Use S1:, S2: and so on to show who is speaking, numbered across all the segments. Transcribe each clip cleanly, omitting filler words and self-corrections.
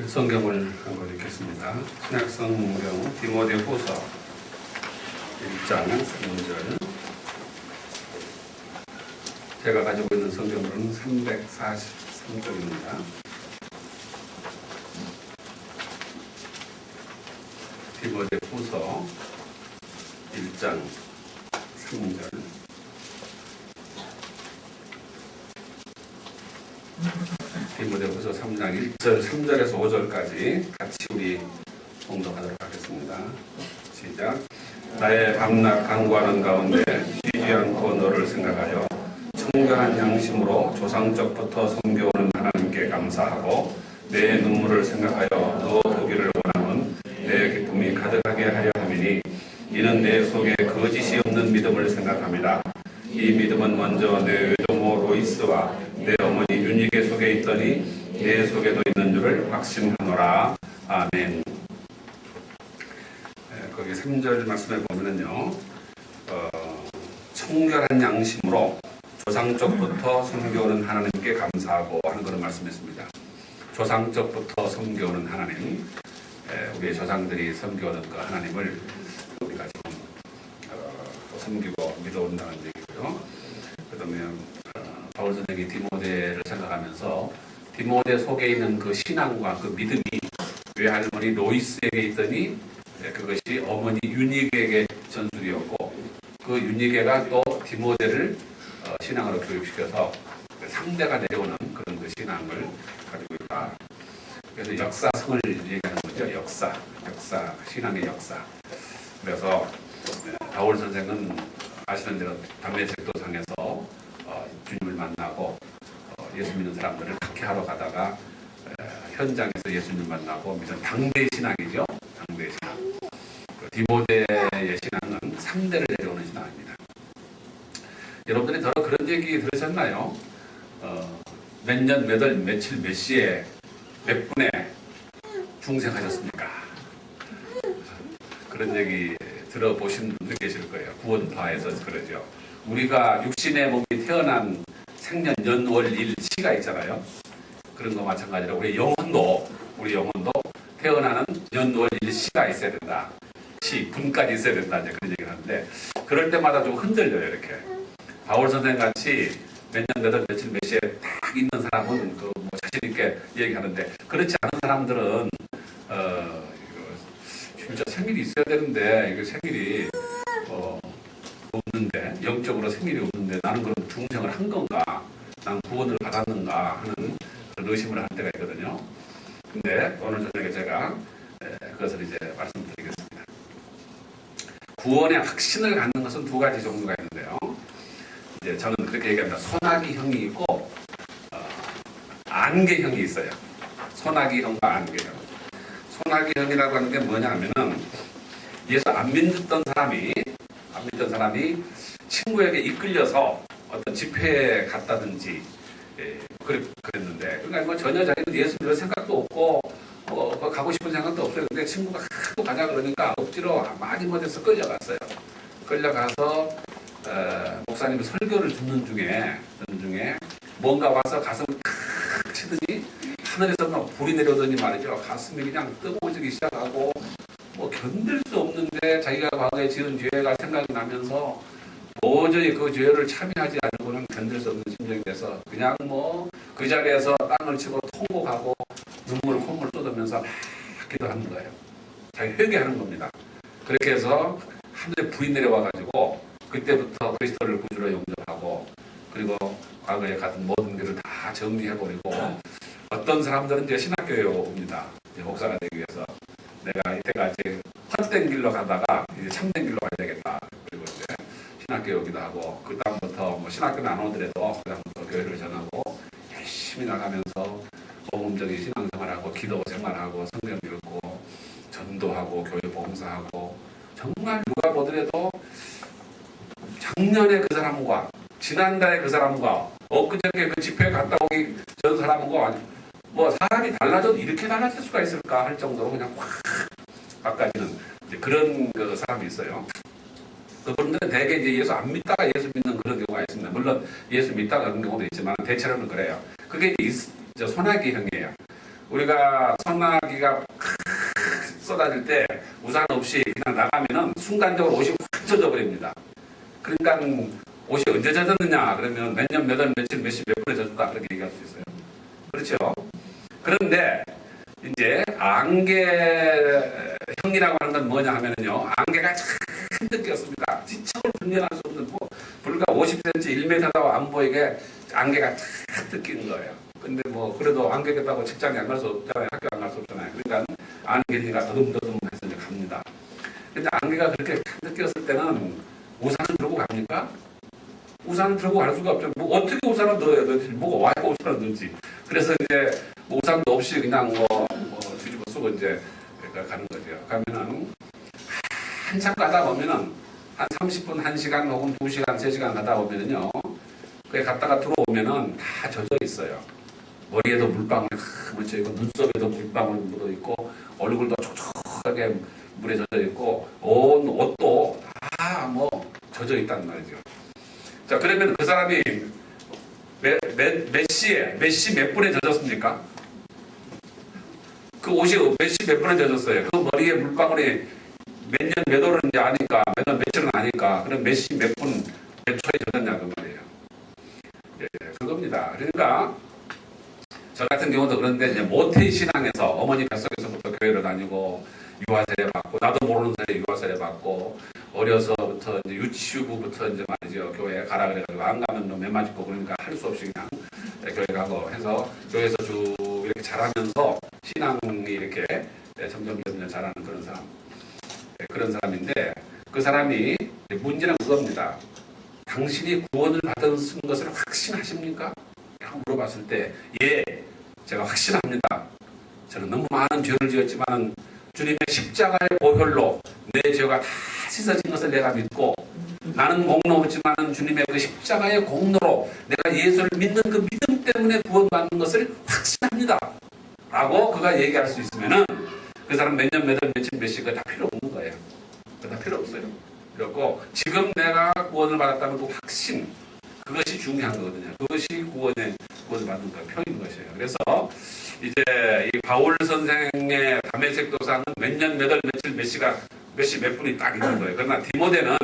S1: 성경을 한번 읽겠습니다. 신약성경 디모데후서 1장 3절. 제가 가지고 있는 성경으로는 343쪽입니다. 디모데후서 1장 3절. 디모데후서 3장 1절, 3절에서 5절까지 같이 우리 봉독하도록 하겠습니다. 시작. 나의 밤낮 간구하는 가운데 쉬지 않고 너를 생각하여 청결한 양심으로 조상적부터 섬겨오는 하나님께 감사하고 내 눈물을 생각하여 너 보기를 원하는 내 기쁨이 가득하게 하려 함이니 이는 내 속에 거짓이 없는 믿음을 생각합니다. 이 믿음은 먼저 내 외조모 로이스와 내 어머니 윤희계 속에 있더니 내 속에도 있는 줄을 확신하노라. 아멘. 거기 3절 말씀에 보면은요, 청결한 양심으로 조상적부터 섬겨오는 하나님께 감사하고 하는 그런 말씀했습니다. 조상적부터 섬겨오는 하나님, 우리의 조상들이 섬겨오는 그 하나님을 우리가 지금 섬기고 믿어온다는 얘기고요. 그다음에 바울 선생이 디모데를 생각하면서 디모데 속에 있는 그 신앙과 그 믿음이 외할머니 로이스에게 있더니 그것이 어머니 윤희계에게 전수되었고 그 윤희계가 또 디모데를 신앙으로 교육시켜서 상대가 내려오는 그런 그 신앙을 가지고 있다. 그래서 역사성을 얘기하는 거죠. 역사, 신앙의 역사. 그래서 바울 선생은 아시는 대로 담메색도상에서 주님을 만나고 예수 믿는 사람들을 박해하러 가다가 현장에서 예수님을 만나고 믿은 당대의 신앙이죠. 당대의 신앙. 디모데의 신앙은 3대를 내려오는 신앙입니다. 여러분들이 더러 그런 얘기 들으셨나요? 몇 년, 몇 월, 며칠, 몇 시에 몇 분에 중생하셨습니까? 그런 얘기 들어보신 분들 계실 거예요. 구원파에서 그러죠. 우리가 육신의 몸이 태어난 생년 연월 일 시가 있잖아요. 그런 거 마찬가지로 우리 영혼도 태어나는 연월 일 시가 있어야 된다. 시, 분까지 있어야 된다. 이제 그런 얘기를 하는데 그럴 때마다 좀 흔들려요. 이렇게 바울 선생 같이 몇 년, 몇 월, 며칠, 몇 시에 딱 있는 사람은 그 뭐 자신 있게 얘기하는데 그렇지 않은 사람들은 진짜 생일이 있어야 되는데 이게 생일이 없는데 영적으로 생일이 없는데 나는 그럼 중생을 한 건가? 난 구원을 받았는가? 하는 그런 의심을 할 때가 있거든요. 근데 오늘 저녁에 제가 그것을 이제 말씀드리겠습니다. 구원의 확신을 갖는 것은 두 가지 종류가 있는데요. 이제 저는 그렇게 얘기합니다. 소나기형이 있고 안개형이 있어요. 소나기형과 안개형. 소나기형이라고 하는 게 뭐냐면은 예수 안 믿던 사람이 친구에게 이끌려서 어떤 집회에 갔다든지 그랬는데 그러니까 뭐 전혀 자기는 예수 믿을 생각도 없고 가고 싶은 생각도 없어요. 근데 친구가 하도 가자 그러니까 억지로 많이 못해서 끌려갔어요. 끌려가서 목사님 설교를 듣는 중에 뭔가 와서 가슴을 탁 치더니 하늘에서 막 불이 내려오더니 말이죠. 가슴이 그냥 뜨거워지기 시작하고 뭐 견딜 수 없는데 자기가 과거에 지은 죄가 생각이 나면서 도저히 그 죄를 참여하지 않고는 견딜 수 없는 심정이 돼서 그냥 뭐 그 자리에서 땅을 치고 통곡하고 눈물 콧물 쏟으면서 막 기도하는 거예요. 자기 회개하는 겁니다. 그렇게 해서 하늘에 불이 내려와가지고 그때부터 그리스도를 구주로 영접하고 그리고 과거에 갔던 모든 길을 다 정리해버리고 어떤 사람들은 이제 신학교에 옵니다. 목사가 되기 위해서 내가 이제 헛된 길로 가다가 이제 참된 길로 가야 되겠다. 그리고 이제 신학교에 오기도 하고 그 다음부터 뭐 신학교는 안 오더라도 그 다음부터 교회를 전하고 열심히 나가면서 복음적인 신앙생활하고 기도 생활하고 성경 읽고 전도하고 교회 봉사하고 정말 누가 보더라도 작년에 그 사람과 지난달에 그 사람과 엊그저께 그 집회에 갔다 오기 전 사람과 뭐 사람이 달라져도 이렇게 달라질 수가 있을까 할 정도로 그냥 확 바꿔지는 그런 그 사람이 있어요. 그분들은 대개 이제 예수 안 믿다가 예수 믿는 그런 경우가 있습니다. 물론 예수 믿다가 그런 경우도 있지만 대체로는 그래요. 그게 이제 소나기형이에요. 우리가 소나기가 쏟아질 때 우산 없이 그냥 나가면은 순간적으로 옷이 확 젖어버립니다. 그러니까 옷이 언제 젖었느냐 그러면 몇 년, 몇 월, 며칠, 몇 시, 몇 분에 젖었다 그렇게 얘기할 수 있어요. 그렇죠? 그런데 이제 안개형이라고 하는 건 뭐냐 하면은요, 안개가 잔뜩 꼈습니다. 지척을 분별할 수 없는 불과 50cm, 1m도 안 보이게 안개가 잔뜩 끼는 거예요. 근데 뭐 그래도 안개 꼈다고 직장에 안 갈 수 없잖아요. 학교 안 갈 수 없잖아요. 그러니까 안개니까 더듬더듬 해서 이제 갑니다. 근데 안개가 그렇게 잔뜩 꼈을 때는 우산을 들고 갑니까? 우산을 들고 갈 수가 없죠. 뭐 어떻게 우산을 넣어야 되지? 뭐가 와야 우산을 넣지? 그래서 이제 뭐 우산도 없이 그냥 뭐 뒤집어 쓰고 이제 가는 거죠. 가면은 한참 가다 보면은 한 30분, 1시간 혹은 2시간, 3시간 가다 보면은요, 그게 갔다가 들어오면은 다 젖어 있어요. 머리에도 물방울 묻혀 있고, 눈썹에도 물방울 묻어 있고, 얼굴도 촉촉하게 물에 젖어 있고, 온 옷도 다 뭐 젖어 있단 말이죠. 자, 그러면 그 사람이 몇 시에, 몇 시 몇 분에 젖었습니까? 그 옷이 몇 시 몇 분에 젖었어요. 그 머리에 물방울이 몇 년 몇 월인지 아니까, 몇 월 며칠은 아니까, 그럼 몇 시 몇 분, 몇 초에 젖었냐 그 말이에요. 예, 그겁니다. 그러니까 저 같은 경우도 그런데 이제 모태 신앙에서 어머니 뱃속에서부터 교회를 다니고 유아 세례 받고, 나도 모르는 사이에 유아 세례 받고, 어려서부터 이제 유치부부터 이제 말이죠, 교회에 가라 그래가지고 안 가면 몇 맞고 그러니까 할 수 없이 그냥 교회 가고 해서 교회에서 쭉 이렇게 자라면서 신앙이 이렇게 점점 자라는 그런 사람, 그런 사람인데, 그 사람이 문제는 그겁니다. 당신이 구원을 받은 것을 확신하십니까? 라고 물어봤을 때, 예, 제가 확신합니다. 저는 너무 많은 죄를 지었지만 주님의 십자가의 보혈로 내 죄가 다 씻어진 것을 내가 믿고, 나는 공로 없지만 주님의 그 십자가의 공로로 내가 예수를 믿는 그 믿음 때문에 구원받는 것을 확신합니다. 라고 그가 얘기할 수 있으면은 그 사람 몇 년, 몇 월, 며칠, 몇 시가 다 필요 없는 거예요. 다 필요 없어요. 그렇고 지금 내가 구원을 받았다는 그 확신, 그것이 중요한 거거든요. 그것이 구원을 받는 표인 것이에요. 그래서 이제 이 바울 선생의 다메섹 도상은 몇 년, 몇 월, 며칠, 몇 시가 몇 시, 몇 분이 딱 있는 거예요. 그러나 디모데는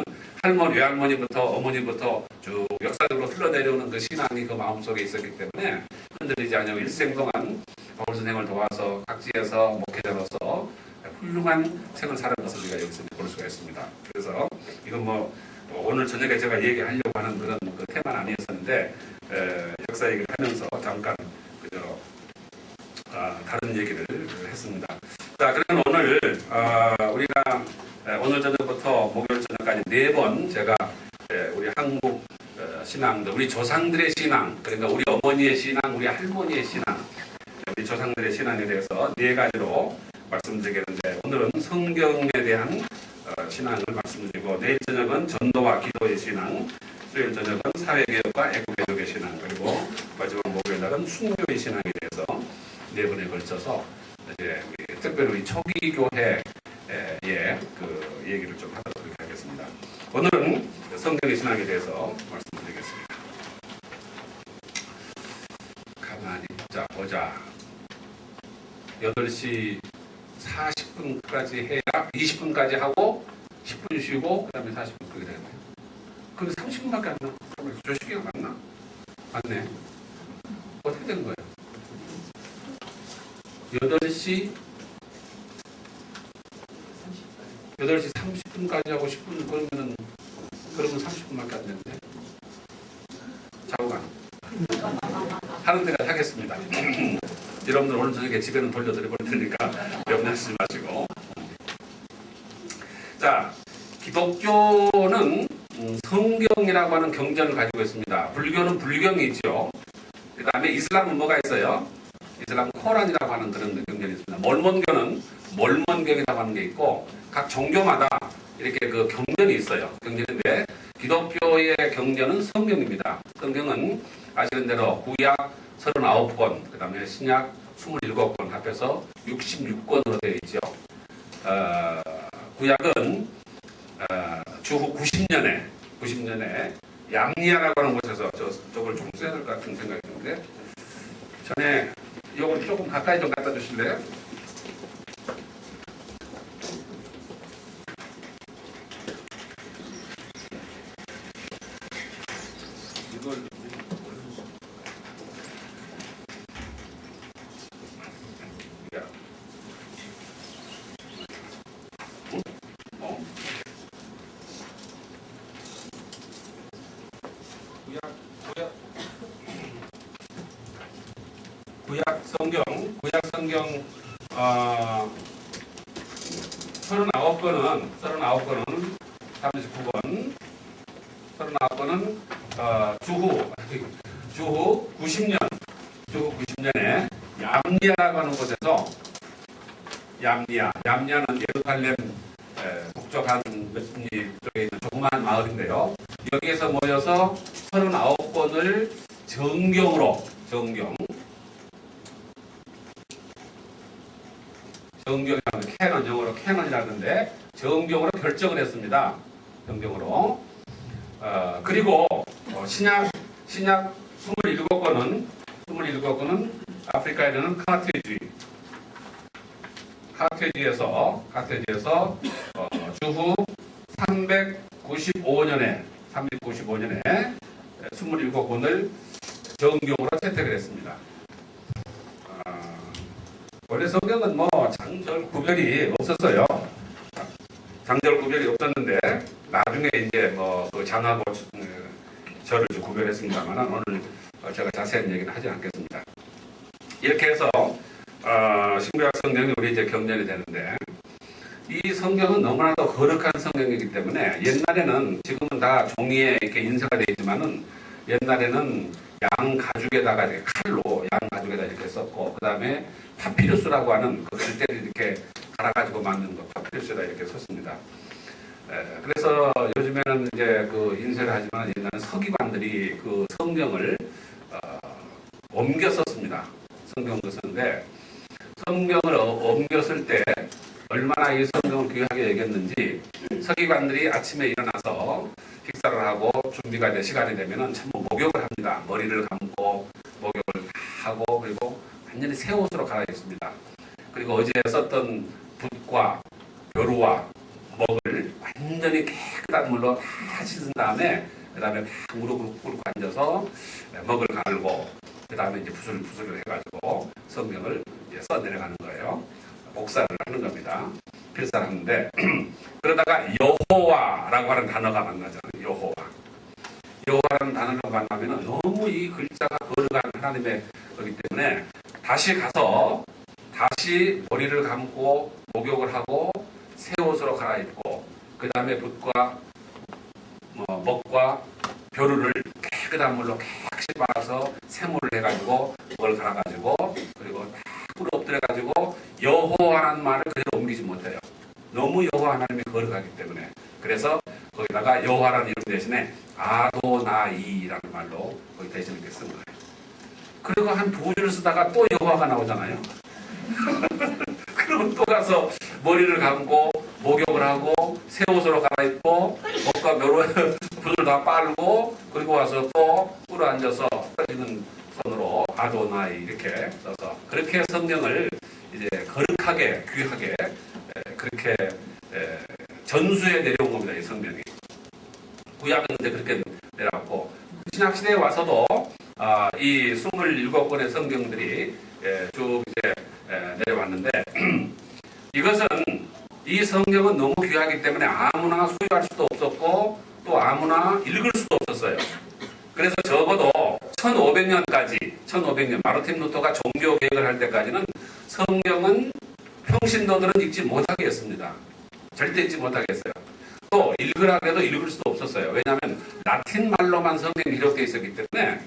S1: 할머니, 외할머니부터 어머니부터 쭉 역사적으로 흘러내려오는 그 신앙이 그 마음속에 있었기 때문에 흔들리지 않냐고 일생 동안 바울 선생을 도와서 각지에서 목회자로서 훌륭한 생을 살은 것을 우리가 여기서 볼 수가 있습니다. 그래서 이건 뭐 오늘 저녁에 제가 얘기하려고 하는 그런 그 테마는 아니었었는데, 역사 얘기를 하면서 잠깐 그저 다른 얘기를 했습니다. 자, 그러면 오늘 우리가 오늘 저녁부터 목요일 저녁까지 4번 제가 우리 한국 신앙들, 우리 조상들의 신앙, 그러니까 우리 어머니의 신앙, 우리 할머니의 신앙, 우리 조상들의 신앙에 대해서 4가지로 말씀드리겠는데, 오늘은 성경에 대한 신앙을 말씀드리고, 내일 저녁은 전도와 기도의 신앙, 수요일 저녁은 사회개혁과 애국개혁의 신앙, 그리고 마지막 목요일 날은 순교의 신앙에 대해서 4번에 걸쳐서 이제 특별히 우리 초기 교회의 그 얘기를 좀 하도록 하겠습니다. 오늘은 성경의 신앙에 대해서 말씀드리겠습니다. 가만히 보자. 8시 40분까지 해야 20분까지 하고 10분 쉬고 그 다음에 40분 그렇게 되겠네요. 그럼 30분밖에 안 나. 저 시계가 맞나? 맞네. 어떻게 된 거예요? 8시 30분까지 하고 10분 그러면 30분밖에 안 되는데. 좌우간. 하는 데가 하겠습니다. 여러분들 오늘 저녁에 집에는 돌려드릴 테니까 염려하지 마시고. 자, 기독교는 성경이라고 하는 경전을 가지고 있습니다. 불교는 불경이 있죠. 그 다음에 이슬람은 뭐가 있어요? 이슬람 코란이라고 하는 그런 경전이 있습니다. 몰몬교는 몰몬경이라고 하는 게 있고, 각 종교마다 이렇게 그 경전이 있어요. 경전인데 기독교의 경전은 성경입니다. 성경은 아시는 대로 구약 39권, 그 다음에 신약 27권 합해서 66권으로 되어 있죠. 구약은 주후 90년에 양리아라고 하는 곳에서 저걸 좀 써야 될 것 같은 생각이 드는데, 전에 요걸 조금 가까이 좀 갖다 주실래요? 이걸 야. 어? 구약 성경 39권은 39권 39권은 주후 90년에 얌리아라고 하는 곳에서 얌리아는 예루살렘 북쪽 쪽에 있는 조그마한 마을인데요. 여기에서 모여서 39권을 정경으로 정경이라는 캐논, 영어로 캐논이라는데 정경으로 결정을 했습니다. 정경으로. 그리고 신약 27권은 아프리카에는 카르트해주에서 주후 395년에 27권을 정경으로 채택을 했습니다. 원래 성경은 장절 구별이 없었어요. 장절 구별이 없었는데 나중에 이제 그 장하고 절을 구별했습니다만 오늘 제가 자세한 얘기는 하지 않겠습니다. 이렇게 해서 신구약 성경이 우리 이제 경전이 되는데 이 성경은 너무나도 거룩한 성경이기 때문에 옛날에는 지금은 다 종이에 이렇게 인쇄가 되어 있지만은 옛날에는 양 가죽에다가 이렇게 칼로 양 가죽에다 이렇게 썼고 그 다음에 파피루스라고 하는 그 글대를 이렇게 갈아가지고 만든 거 파피루스에다 이렇게 썼습니다. 그래서 요즘에는 이제 그 인쇄를 하지만 옛날에 서기관들이 그 성경을 옮겨 썼습니다. 성경을 썼는데 성경을 옮겨 쓸 때 얼마나 이 성경을 귀하게 여겼는지 서기관들이 아침에 일어나서 식사를 하고 준비가 될 시간이 되면은 참 목욕을 합니다. 머리를 감고 목욕을 하고 그리고 완전히 새 옷으로 갈아입습니다. 그리고 어제 썼던 붓과 벼루와 먹을 완전히 깨끗한 물로 다 씻은 다음에 그 다음에 무릎을 꿇고 앉아서 먹을 갈고 그 다음에 이제 붓을 해가지고 성경을 이제 써내려가는 거예요. 복사를 하는 겁니다. 필사를 하는데 그러다가 여호와라고 하는 단어가 만나잖아요. 여호와라는 단어가 만나면 너무 이 글자가 거룩한 하나님의 거기 때문에 다시 가서 다시 머리를 감고 목욕을 하고 새 옷으로 갈아입고 그 다음에 붓과 먹과 벼루를 깨끗한 물로 깨끗이 빨아서 세물을 해가지고 그걸 갈아가지고 그리고 딱 꿇어 엎드려가지고 여호와라는 말을 그대로 옮기지 못해요. 너무 여호와 하나님이 거룩하기 때문에. 그래서 거기다가 여호와라는 이름 대신에 아도나이라는 말로 거기 대신에 이렇게 쓴 거예요. 그리고 한 두 줄 쓰다가 또 여호와가 나오잖아요. 그러면 또 가서 머리를 감고 목욕을 하고 새 옷으로 갈아입고 목과 붓을 다 빨고 그리고 와서 또 꿇어 앉아서 떨리는 손으로 아도나이 이렇게 써서 그렇게 성경을 이제 거룩하게 귀하게 그렇게 전수해 내려온 겁니다. 이 성경이. 구약은 이제 그렇게 내려왔고 신약시대에 와서도 이 27권의 성경들이 쭉 이제 내려왔는데 이것은 이 성경은 너무 귀하기 때문에 아무나 소유할 수도 없었고 또 아무나 읽을 수도 없었어요. 그래서 적어도 1500년 마르틴 루터가 종교 개혁을 할 때까지는 성경은 평신도들은 읽지 못하게 했습니다. 절대 읽지 못하게 했어요. 또 읽으라 해도 읽을 수도 없었어요. 왜냐하면 라틴 말로만 성경이 기록되어 있었기 때문에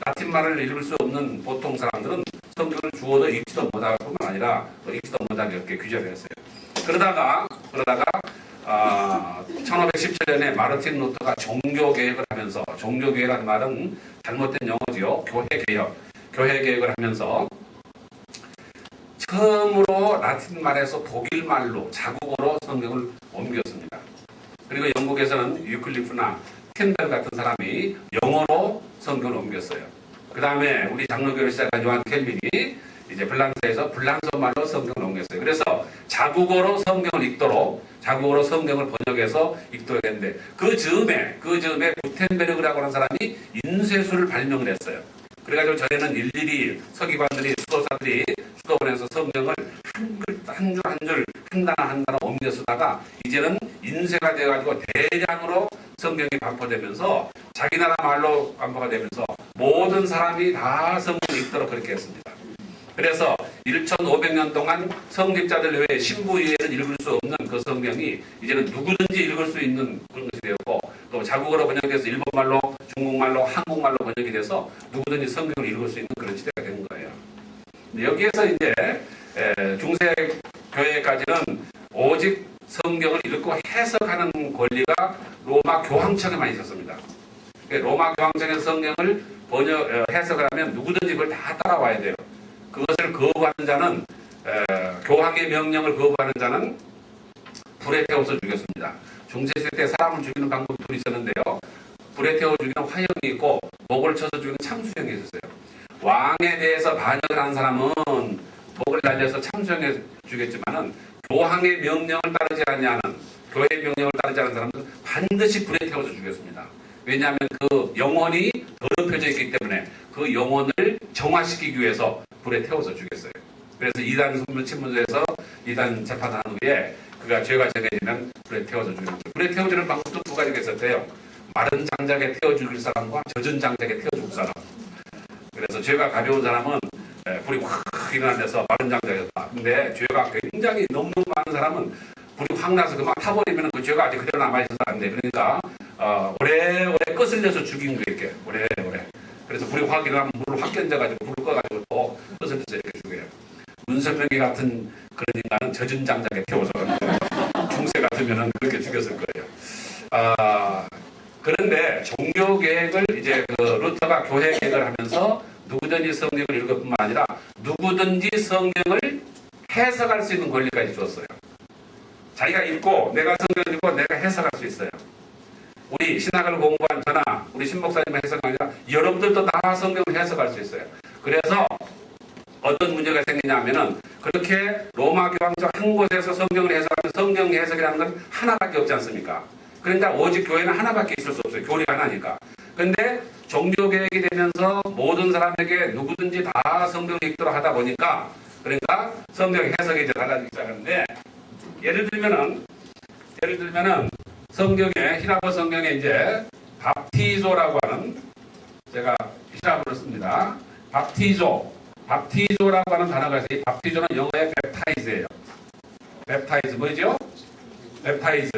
S1: 라틴 말을 읽을 수 없는 보통 사람들은 성경을 주어도 읽지도 못할 뿐만 아니라 또 읽지도 못하게 이렇게 규제를 했어요. 그러다가 1517년에 마르틴 루터가 종교개혁을 하면서 종교개혁이라는 말은 잘못된 용어지요. 교회개혁을 하면서 처음으로 라틴 말에서 독일 말로 자국어로 성경을 옮겼습니다. 그리고 영국에서는 유클리프나 캔벨 같은 사람이 영어로 성경을 옮겼어요. 그 다음에 우리 장로교를 시작한 요한 켈빈이 이제 불란서에서 불란서 말로 성경을 옮겼어요. 그래서 자국어로 성경을 읽도록 자국어로 성경을 번역해서 읽도록 했는데 그 즈음에 구텐베르그라고 하는 사람이 인쇄술을 발명을 했어요. 그래가지고 전에는 일일이 서기관들이 수도사들이 수도원에서 성경을 한 줄 한 줄 한 단어 한 단어 옮겨 쓰다가 이제는 인쇄가 되어가지고 대량으로 성경이 반포되면서 자기 나라 말로 반포가 되면서 모든 사람이 다 성경을 읽도록 그렇게 했습니다. 그래서 1500년 동안 성직자들 외에 신부 외에는 읽을 수 없는 그 성경이 이제는 누구든지 읽을 수 있는 그런 것이 되었고 또 자국어로 번역돼서 일본말로 중국말로 한국말로 번역이 돼서 누구든지 성경을 읽을 수 있는 그런 시대가 된 거예요. 여기에서 이제 중세 교회까지는 오직 성경을 읽고 해석하는 권리가 로마 교황청에만 있었습니다. 로마 교황청의 성경을 해석을 하면 누구든지 그걸 다 따라와야 돼요. 그것을 거부하는 자는 교황의 명령을 거부하는 자는 불에 태워서 죽였습니다. 중세시대 때 사람을 죽이는 방법이 둘이 있었는데요. 불에 태워 죽이는 화형이 있고 목을 쳐서 죽이는 참수형이 있었어요. 왕에 대해서 반역을 하는 사람은 목을 날려서 참수형에 죽였지만은 교황의 명령을 따르지 않냐는 교회의 명령을 따르지 않는 사람은 반드시 불에 태워서 죽였습니다. 왜냐하면 그 영혼이 더럽혀져 있기 때문에 그 영혼을 정화시키기 위해서 불에 태워서 죽였어요. 그래서 이단 성문 친문서에서 이단 재판한 후에 그가 죄가 정해지면 불에 태워서 죽이는 거죠. 불에 태워주는 방법도 두 가지가 있었대요. 마른 장작에 태워 죽일 사람과 젖은 장작에 태워 죽일 사람. 그래서 죄가 가벼운 사람은 불이 확 일어난 데서 마른 장작이었다. 근데 죄가 굉장히 너무 많은 사람은 불이 확 나서 그만 타버리면 그 죄가 아직 그대로 남아있어서 안 돼. 그러니까 오래오래 거슬려서 죽인 거예요. 이렇게 오래오래. 그래서 불이 확 일어나면 물을 확 견뎌가지고 불을 꺼가지고 또 거슬려서 이렇게 죽여요. 문선명이 같은 그런 인간은 젖은 장작에 태워서 중세 같으면 그렇게 죽였을 거예요. 그런데 종교 계획을 이제 그 루터가 교회 계획을 하면서 누구든지 성경을 읽을 뿐만 아니라 누구든지 성경을 해석할 수 있는 권리까지 주었어요. 자기가 읽고 내가 성경을 읽고 내가 해석할 수 있어요. 우리 신학을 공부한 저나 우리 신목사님의 해석이 아니라 여러분들도 다 성경을 해석할 수 있어요. 그래서 어떤 문제가 생기냐면은 그렇게 로마 교황청 한 곳에서 성경을 해석하면 성경 해석이라는 건 하나밖에 없지 않습니까? 그러니까 오직 교회는 하나밖에 있을 수 없어요. 교리가 하나니까. 근데 종교개혁이 되면서 모든 사람에게 누구든지 다 성경을 읽도록 하다 보니까 그러니까 성경 해석이 이제 달라지기 시작하는데 예를 들면은 성경에 히라보 성경에 이제 밥티조라고 하는 제가 히라보를 씁니다. 밥티조라고 하는 단어가 있어요. 이 밥티조는 영어의 웹타이즈예요. 웹타이즈 뭐죠? 웹타이즈.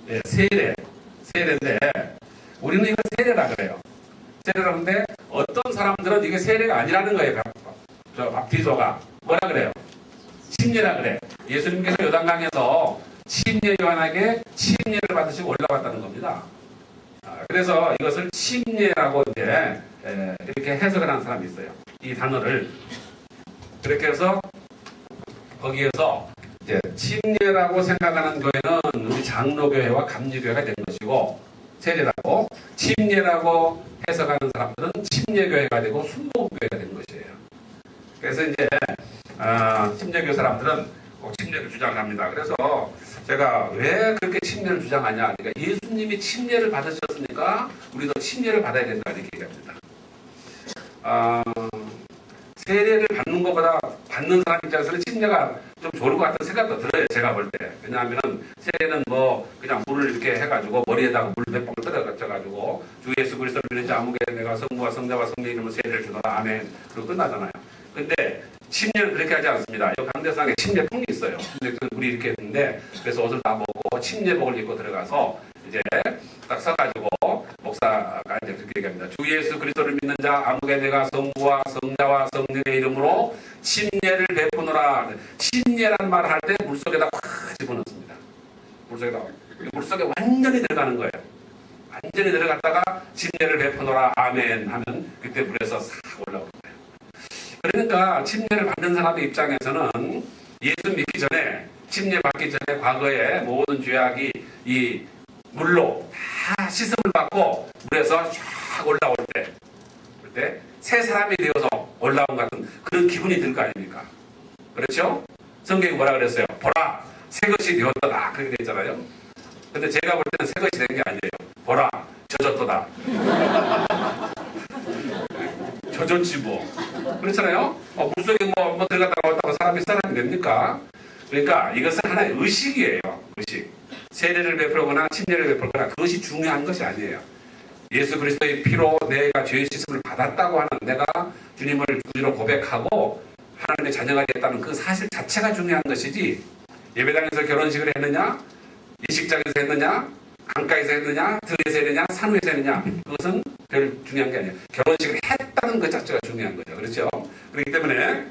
S1: 예, 세례인데 우리는 이걸 세례라 그래요. 세례라는데 어떤 사람들은 이게 세례가 아니라는 거예요. 저 밥티조가 뭐라 그래요? 침례라 그래. 예수님께서 요단강에서 침례 요한에게 침례를 받으시고 올라왔다는 겁니다. 그래서 이것을 침례라고 이제 이렇게 해석을 하는 사람이 있어요. 이 단어를 그렇게 해서 거기에서 이제 침례라고 생각하는 교회는 우리 장로교회와 감리교회가 된 것이고 세례라고 침례라고 해석하는 사람들은 침례교회가 되고 순복음교회가 된 것이에요. 그래서 이제 침례교 사람들은 꼭 침례를 주장합니다. 그래서 제가 왜 그렇게 침례를 주장하냐? 그러니까 예수님이 침례를 받으셨으니까 우리도 침례를 받아야 된다 이렇게 얘기합니다. 세례를 받는 것보다 받는 사람 입장에서는 침례가 좀 좋을 것 같은 생각도 들어요. 제가 볼 때. 왜냐하면 세례는 뭐 그냥 물을 이렇게 해가지고 머리에다가 물 몇 방울 떨어져가지고 주 예수 그리스도를 믿는지 아무개 내가 성부와 성자와 성령의 이름으로 세례를 주노라 아멘. 그리고 끝나잖아요. 근데 침례는 그렇게 하지 않습니다. 여기 강대상에 침례통이 있어요. 근데 우리 이렇게 했는데 그래서 옷을 다 벗고 침례복을 입고 들어가서 이제 딱 서가지고 목사가 이제 그렇게 얘기합니다. 주 예수 그리스도를 믿는 자 아무개 내가 성부와 성자와 성령의 이름으로 침례를 베푸노라. 침례란 말을 할 때 물속에다 확 집어넣습니다. 물속에 완전히 들어가는 거예요. 완전히 들어갔다가 침례를 베푸노라 아멘 하면 그때 물에서 싹 올라오는 거예요. 그러니까 침례를 받는 사람의 입장에서는 예수 믿기 전에 침례 받기 전에 과거에 모든 죄악이 이 물로 다 씻음을 받고 물에서 쫙 올라올 때 그때 새 사람이 되어서 올라온 것 같은 그런 기분이 들 거 아닙니까? 그렇죠? 성경이 뭐라 그랬어요? 보라, 새 것이 되었도다. 그렇게 돼 있잖아요. 근데 제가 볼 때는 새 것이 된 게 아니에요. 보라, 젖었도다. 젖었지 뭐. 그렇잖아요? 물속에 뭐 들어갔다 나왔다고 사람이 됩니까? 그러니까 이것은 하나의 의식이에요. 의식. 세례를 베풀거나 침례를 베풀거나 그것이 중요한 것이 아니에요. 예수 그리스도의 피로 내가 죄의 씻음을 받았다고 하는, 내가 주님을 구주로 고백하고 하나님의 자녀가 됐다는 그 사실 자체가 중요한 것이지, 예배당에서 결혼식을 했느냐, 예식장에서 했느냐, 강가에서 했느냐, 들에서 했느냐, 산후에서 했느냐, 그것은 별 중요한 게 아니에요. 결혼식을 했다는 것 자체가 중요한 거죠. 그렇죠? 그렇기 때문에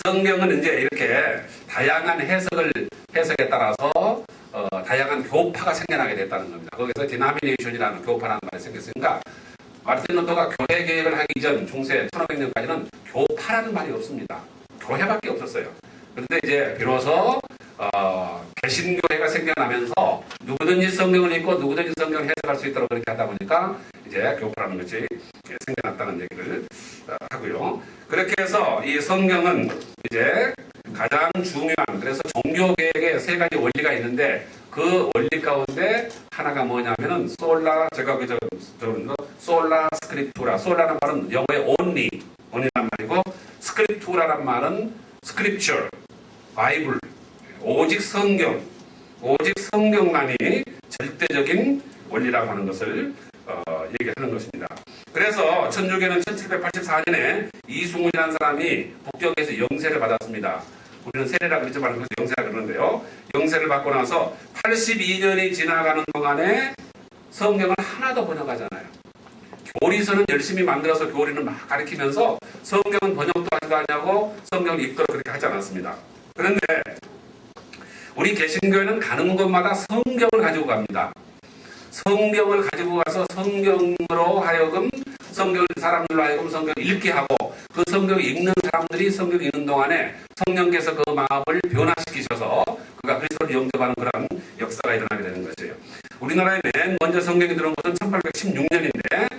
S1: 성경은 이제 이렇게 다양한 해석에 따라서 다양한 교파가 생겨나게 됐다는 겁니다. 거기서 디나미네이션이라는 교파라는 말이 생겼으니까 마르틴 루터가 교회 개혁을 하기 전 중세 1500년까지는 교파라는 말이 없습니다. 교회밖에 없었어요. 그런데 이제 비로소 개신교회가 생겨나면서 누구든지 성경을 읽고 누구든지 성경을 해석할 수 있도록 그렇게 하다 보니까 이제 교파라는 것이 생겨났다는 얘기를 하고요. 그렇게 해서 이 성경은 이제 가장 중요한, 그래서 종교개혁에 세 가지 원리가 있는데 그 원리 가운데 하나가 뭐냐면은 제가 솔라 스크립투라, 솔라는 말은 영어의 only란 말이고, 스크립투라란 말은 scripture, 바이블, 오직 성경만이 절대적인 원리라고 하는 것을 얘기하는 것입니다. 그래서 천주교는 1784년에 이승훈이라는 사람이 북경에서 영세를 받았습니다. 우리는 세례라 그러지만 그래서 영세라 그러는데요. 영세를 받고 나서 82년이 지나가는 동안에 성경을 하나도 번역하잖아요. 교리서는 열심히 만들어서 교리는 막 가르치면서 성경은 번역도 하지도 않냐고 성경을 읽도록 그렇게 하지 않았습니다. 그런데 우리 개신교회는 가는 곳마다 성경을 가지고 갑니다. 성경을 가지고 가서 성경으로 하여금 사람들로 하여금 성경을 읽게 하고, 그 성경을 읽는 사람들이 성경을 읽는 동안에 성령께서 그 마음을 변화시키셔서 그가 그리스도를 영접하는 그런 역사가 일어나게 되는 것이에요. 우리나라에 맨 먼저 성경이 들어온 것은 1816년인데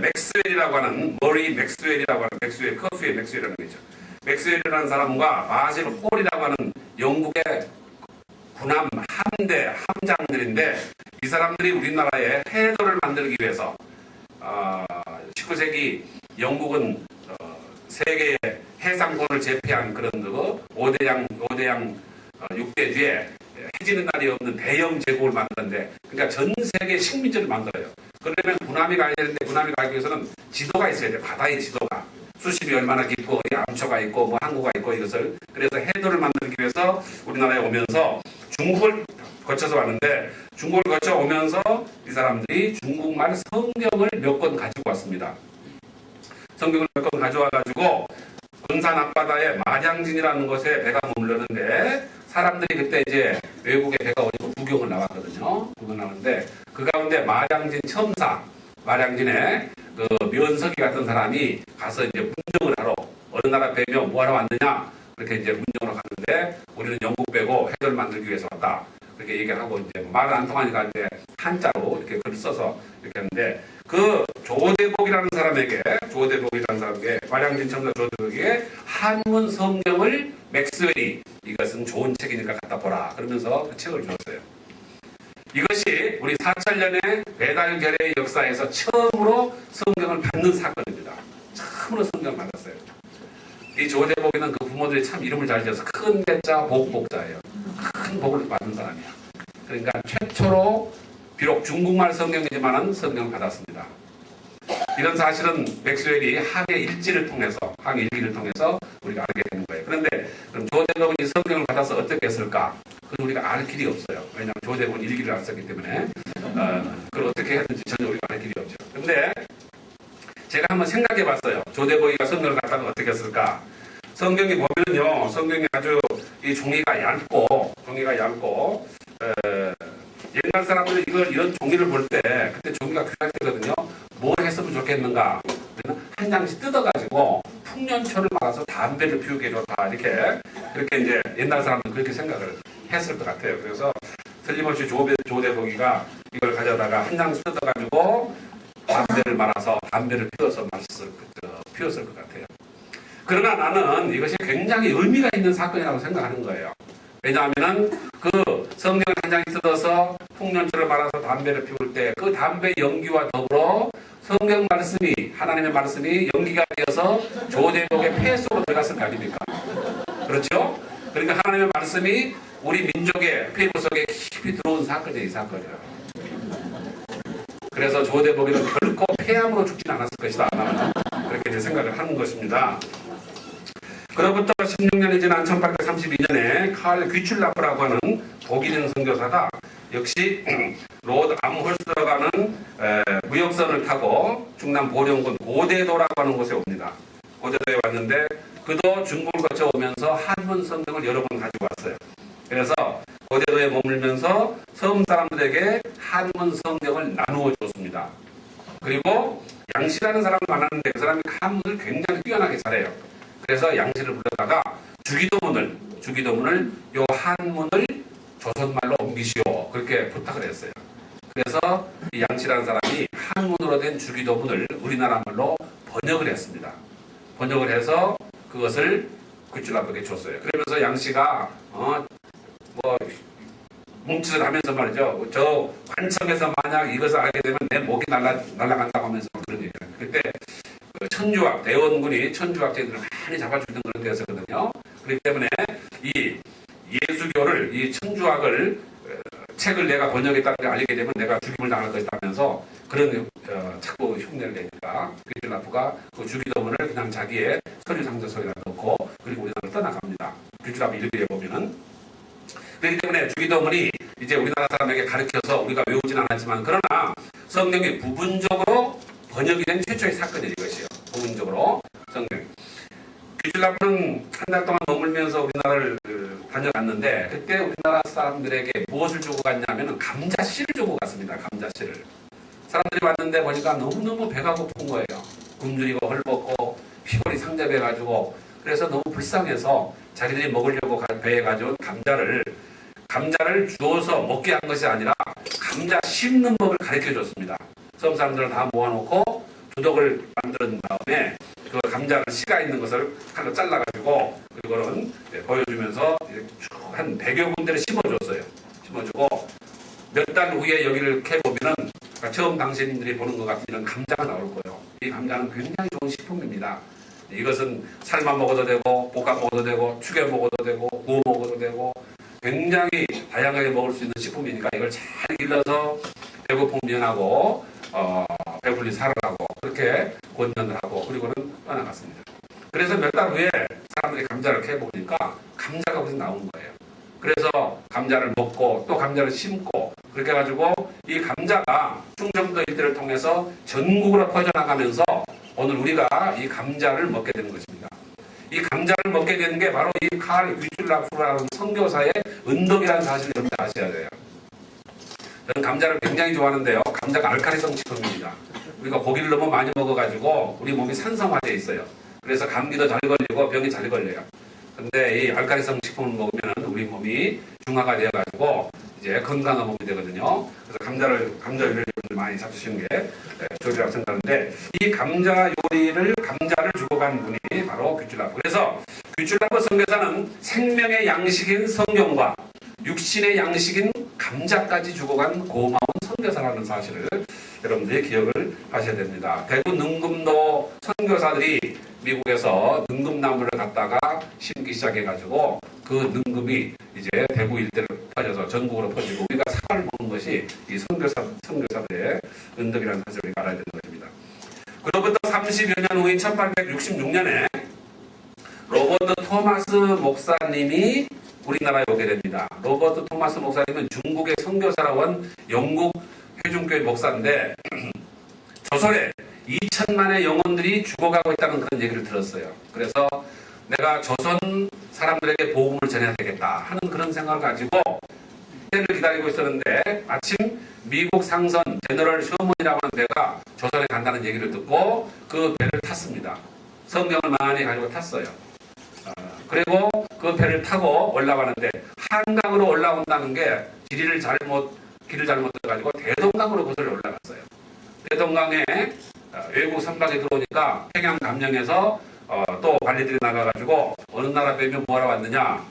S1: 맥스웰이라고 하는, 머리 맥스웰이라고 하는, 커피의 맥스웰이라는 거죠. 맥스웰이라는 사람과 바질 홀이라고 하는 영국의 군함 함대 함장들인데, 이 사람들이 우리나라에 해도를 만들기 위해서 19세기 영국은 세계의 해상권을 제패한 그런 5대양 6대 뒤에 해지는 날이 없는 대영 제국을 만드는데, 그러니까 전 세계 식민지를 만들어요. 그러려면 군함이 가야 되는데, 군함이 가기 위해서는 지도가 있어야 돼요. 바다의 지도가. 수심이 얼마나 깊고 암초가 있고 뭐 항구가 있고 이것을, 그래서 해도를 만들기 위해서 우리나라에 오면서 중국을 거쳐서 왔는데, 중국을 거쳐 오면서 이 사람들이 중국말 성경을 몇 권 가지고 왔습니다. 성경을 몇 권 가져와가지고 군산 앞바다에 마량진이라는 곳에 배가 머물렀는데, 사람들이 그때 이제 외국에 배가 오니까 구경을 나왔거든요. 구경 나왔는데 그 가운데 마량진 첨사, 마량진에 그 면석이 같은 사람이 가서 이제 문정을 하러, 어느 나라 배며 뭐하러 왔느냐, 그렇게 이제 문정으로 갔는데, 우리는 영국 배고 해도를 만들기 위해서 왔다, 그렇게 얘기하고, 이제 말은 안 통하니까 이제 한자로 이렇게 글을 써서 이렇게 했는데, 그 조대복이라는 사람에게 마량진 첨사 조대복에게 한문 성경을 맥스웰이 이것은 좋은 책이니까 갖다 보라 그러면서 그 책을 주었어요. 이것이 우리 4000년의 배달 결의 역사에서 처음으로 성경을 받는 사건입니다. 처음으로 성경을 받았어요. 이 조대복이는 그 부모들이 참 이름을 잘 지어서 큰 대자 복자예요. 큰 복을 받은 사람이야. 그러니까 최초로 비록 중국말 성경이지만은 성경을 받았습니다. 이런 사실은 맥스웰이 항해 일기를 통해서 우리가 알게 되는 거예요. 그런데 그럼 조대복은 이 성경을 받아서 어떻게 했을까? 그건 우리가 알 길이 없어요. 왜냐하면 조대복은 일기를 안 썼기 때문에 그걸 어떻게 했는지 전혀 우리가 알 길이 없죠. 그런데 제가 한번 생각해 봤어요. 조대복이가 성경을 갖다가 어떻게 했을까? 성경이 보면요, 성경이 아주 이 종이가 얇고 옛날 사람들이 이런 종이를 볼 때, 그때 종이가 귀할 때거든요. 뭘 했으면 좋겠는가? 한 장씩 뜯어가지고 풍년초를 말아서 담배를 피우게 좋다, 이렇게 이제 옛날 사람들은 그렇게 생각을 했을 것 같아요. 그래서 틀림없이 조대복이가 이걸 가져다가 한 장씩 뜯어가지고 담배를 말아서 담배를 피워서 마셨을 피웠을 것 같아요. 그러나 나는 이것이 굉장히 의미가 있는 사건이라고 생각하는 거예요. 왜냐하면 그 성령을 한 장이 뜯어서 풍년초를 말아서 담배를 피울 때 그 담배 연기와 더불어 성경 말씀이, 하나님의 말씀이 연기가 되어서 조대복의 폐 속으로 들어갔을 거 아닙니까? 그렇죠? 그러니까 하나님의 말씀이 우리 민족의 폐부 속에 깊이 들어온 사건이 이 사건이에요. 그래서 조대복이는 결코 폐암으로 죽지는 않았을 것이다. 그렇게 이제 생각을 하는 것입니다. 그로부터 16년이 지난 1832년에 칼 귀출라프라고 하는 독일인 선교사가 역시 로드 암홀스라고 하는 무역선을 타고 중남 보령군 고대도라고 하는 곳에 옵니다. 고대도에 왔는데 그도 중국을 거쳐오면서 한문 성경을 여러 번 가지고 왔어요. 그래서 고대도에 머물면서 섬 사람들에게 한문 성경을 나누어 줬습니다. 그리고 양씨라는 사람을 만났는데 그 사람이 한문을 굉장히 뛰어나게 잘해요. 그래서 양씨를 불러다가 주기도문을 요 한문을 조선말로 옮기시오 그렇게 부탁을 했어요. 그래서 이 양씨라는 사람이 한문으로 된 주기도문을 우리나라 말로 번역을 했습니다. 번역을 해서 그것을 귀출라프에게 줬어요. 그러면서 양씨가 뭉칫을 하면서 말이죠. 저 관청에서 만약 이것을 알게 되면 내 목이 날아간다고 하면서 그런 얘기예요. 그때 천주학, 대원군이 천주학자들을 많이 잡아주던 그런 데였거든요. 그렇기 때문에 이 예수교를, 이 천주학을 책을 내가 번역했다는 걸 알게 되면 내가 죽임을 당할 것이다 하면서 그런 자꾸 흉내를 내니까 귀출라프가 그 주기도문을 그냥 자기의 서류 상자 속에다 넣고 그리고 우리나라를 떠나갑니다. 귀출라프 일기에 보면은. 그렇기 때문에 주기도문이 이제 우리나라 사람에게 가르쳐서 우리가 외우진 않았지만 그러나 성경이 부분적으로 번역이 된 최초의 사건이 이것이에요. 부분적으로 성경. 귀출라프는 한 달 동안 머물면서 우리나라를 다녀갔는데 그때 우리나라 사람들에게 무엇을 주고 갔냐면 감자씨를 주고 갔습니다. 감자씨를. 사람들이 왔는데 보니까 너무너무 배가 고픈 거예요. 굶주리고 헐벗고 피골이 상접해가지고 그래서 너무 불쌍해서 자기들이 먹으려고 배에 가져온 감자를 주어서 먹게 한 것이 아니라 감자 씹는 법을 가르쳐 줬습니다. 섬 사람들을 다 모아놓고 두덕을 만든 다음에 그 감자를 씨가 있는 것을 칼로 잘라가지고 그거는 보여주면서 한 100여 군데를 심어줬어요. 심어주고 몇 달 후에 여기를 캐보면은 처음 당신들이 보는 것 같은 이런 감자가 나올 거예요. 이 감자는 굉장히 좋은 식품입니다. 이것은 삶아 먹어도 되고 볶아 먹어도 되고 튀겨 먹어도 되고 구워 먹어도 되고 굉장히 다양하게 먹을 수 있는 식품이니까 이걸 잘 길러서 배고픔 면하고 배불리 살아가고 그렇게 권면을 하고 그리고는 떠나갔습니다. 그래서 몇 달 후에 사람들이 감자를 캐보니까 감자가 거기서 나온 거예요. 그래서 감자를 먹고 또 감자를 심고 그렇게 해가지고 이 감자가 충청도 일대를 통해서 전국으로 퍼져나가면서 오늘 우리가 이 감자를 먹게 되는 것입니다. 이 감자를 먹게 되는 게 바로 이 칼 귀출라프라는 선교사의 은덕이라는 사실을 여러분들 아셔야 돼요. 저는 감자를 굉장히 좋아하는데요. 감자가 알칼리성 식품입니다. 우리가 고기를 너무 많이 먹어가지고 우리 몸이 산성화되어 있어요. 그래서 감기도 잘 걸리고 병이 잘 걸려요. 근데 이 알칼리성 식품을 먹으면 우리 몸이 중화가 되어가지고 이제 건강한 몸이 되거든요. 그래서 감자 요리를 많이 잡수시는 게 좋으리라고 생각하는데 이 감자를 주고 간 분이 바로 귀출라프. 그래서 귀출라프 선교사는 생명의 양식인 성경과 육신의 양식인 감자까지 주고 간 고마운 선교사라는 사실을 여러분들이 기억을 하셔야 됩니다. 대구 능금도 선교사들이 미국에서 능금나무를 갖다가 심기 시작해가지고 그 능금이 이제 대구 일대를 퍼져서 전국으로 퍼지고 우리가 사과를 먹는 것이 이 선교사들의 은덕이라는 사실을 우리가 알아야 되는 것입니다. 그로부터 30여 년 후인 1866년에 로버트 토마스 목사님이 우리나라에 오게 됩니다. 로버트 토마스 목사님은 중국의 선교사라고 한 영국 회중교회 목사인데 조선에 2천만의 영혼들이 죽어가고 있다는 그런 얘기를 들었어요. 그래서 내가 조선 사람들에게 복음을 전해야 되겠다 하는 그런 생각을 가지고 때를 기다리고 있었는데 마침 미국 상선 제너럴 셔먼이라고 하는 배가 조선에 간다는 얘기를 듣고 그 배를 탔습니다. 성경을 많이 가지고 탔어요. 그리고 그 배를 타고 올라가는데 한강으로 올라온다는 게 길을 잘못 해가지고 대동강으로 그것을 올라갔어요. 대동강에 외국 선박이 들어오니까 평양 감령에서 또 관리들이 나가가지고 어느 나라 빼면 뭐하러 왔느냐.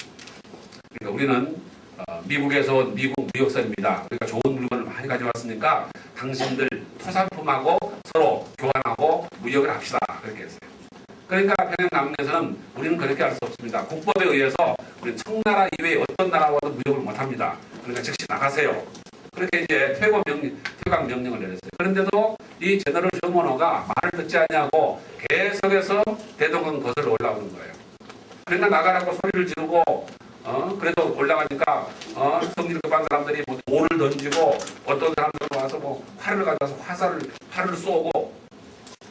S1: 그러니까 우리는 미국에서 온 미국 무역선입니다. 그러니까 좋은 물건을 많이 가져왔으니까 당신들 토산품하고 서로 교환하고 무역을 합시다. 그렇게 했어요. 그러니까 평양 감령에서는 우리는 그렇게 할 수 없습니다. 국법에 의해서 우리는 청나라 이외에 어떤 나라와도 무역을 못합니다. 그러니까 즉시 나가세요. 그렇게 이제 퇴각 명령을 내렸어요. 그런데도 이 제너럴 셔머너가 말을 듣지 않냐고 계속해서 대동강 거슬러 올라오는 거예요. 그러니까 나가라고 소리를 지르고 그래도 올라가니까 성질 급한 사람들이 뭐 돌을 던지고 어떤 사람들은 와서 뭐 활을 가져와서 활을 쏘고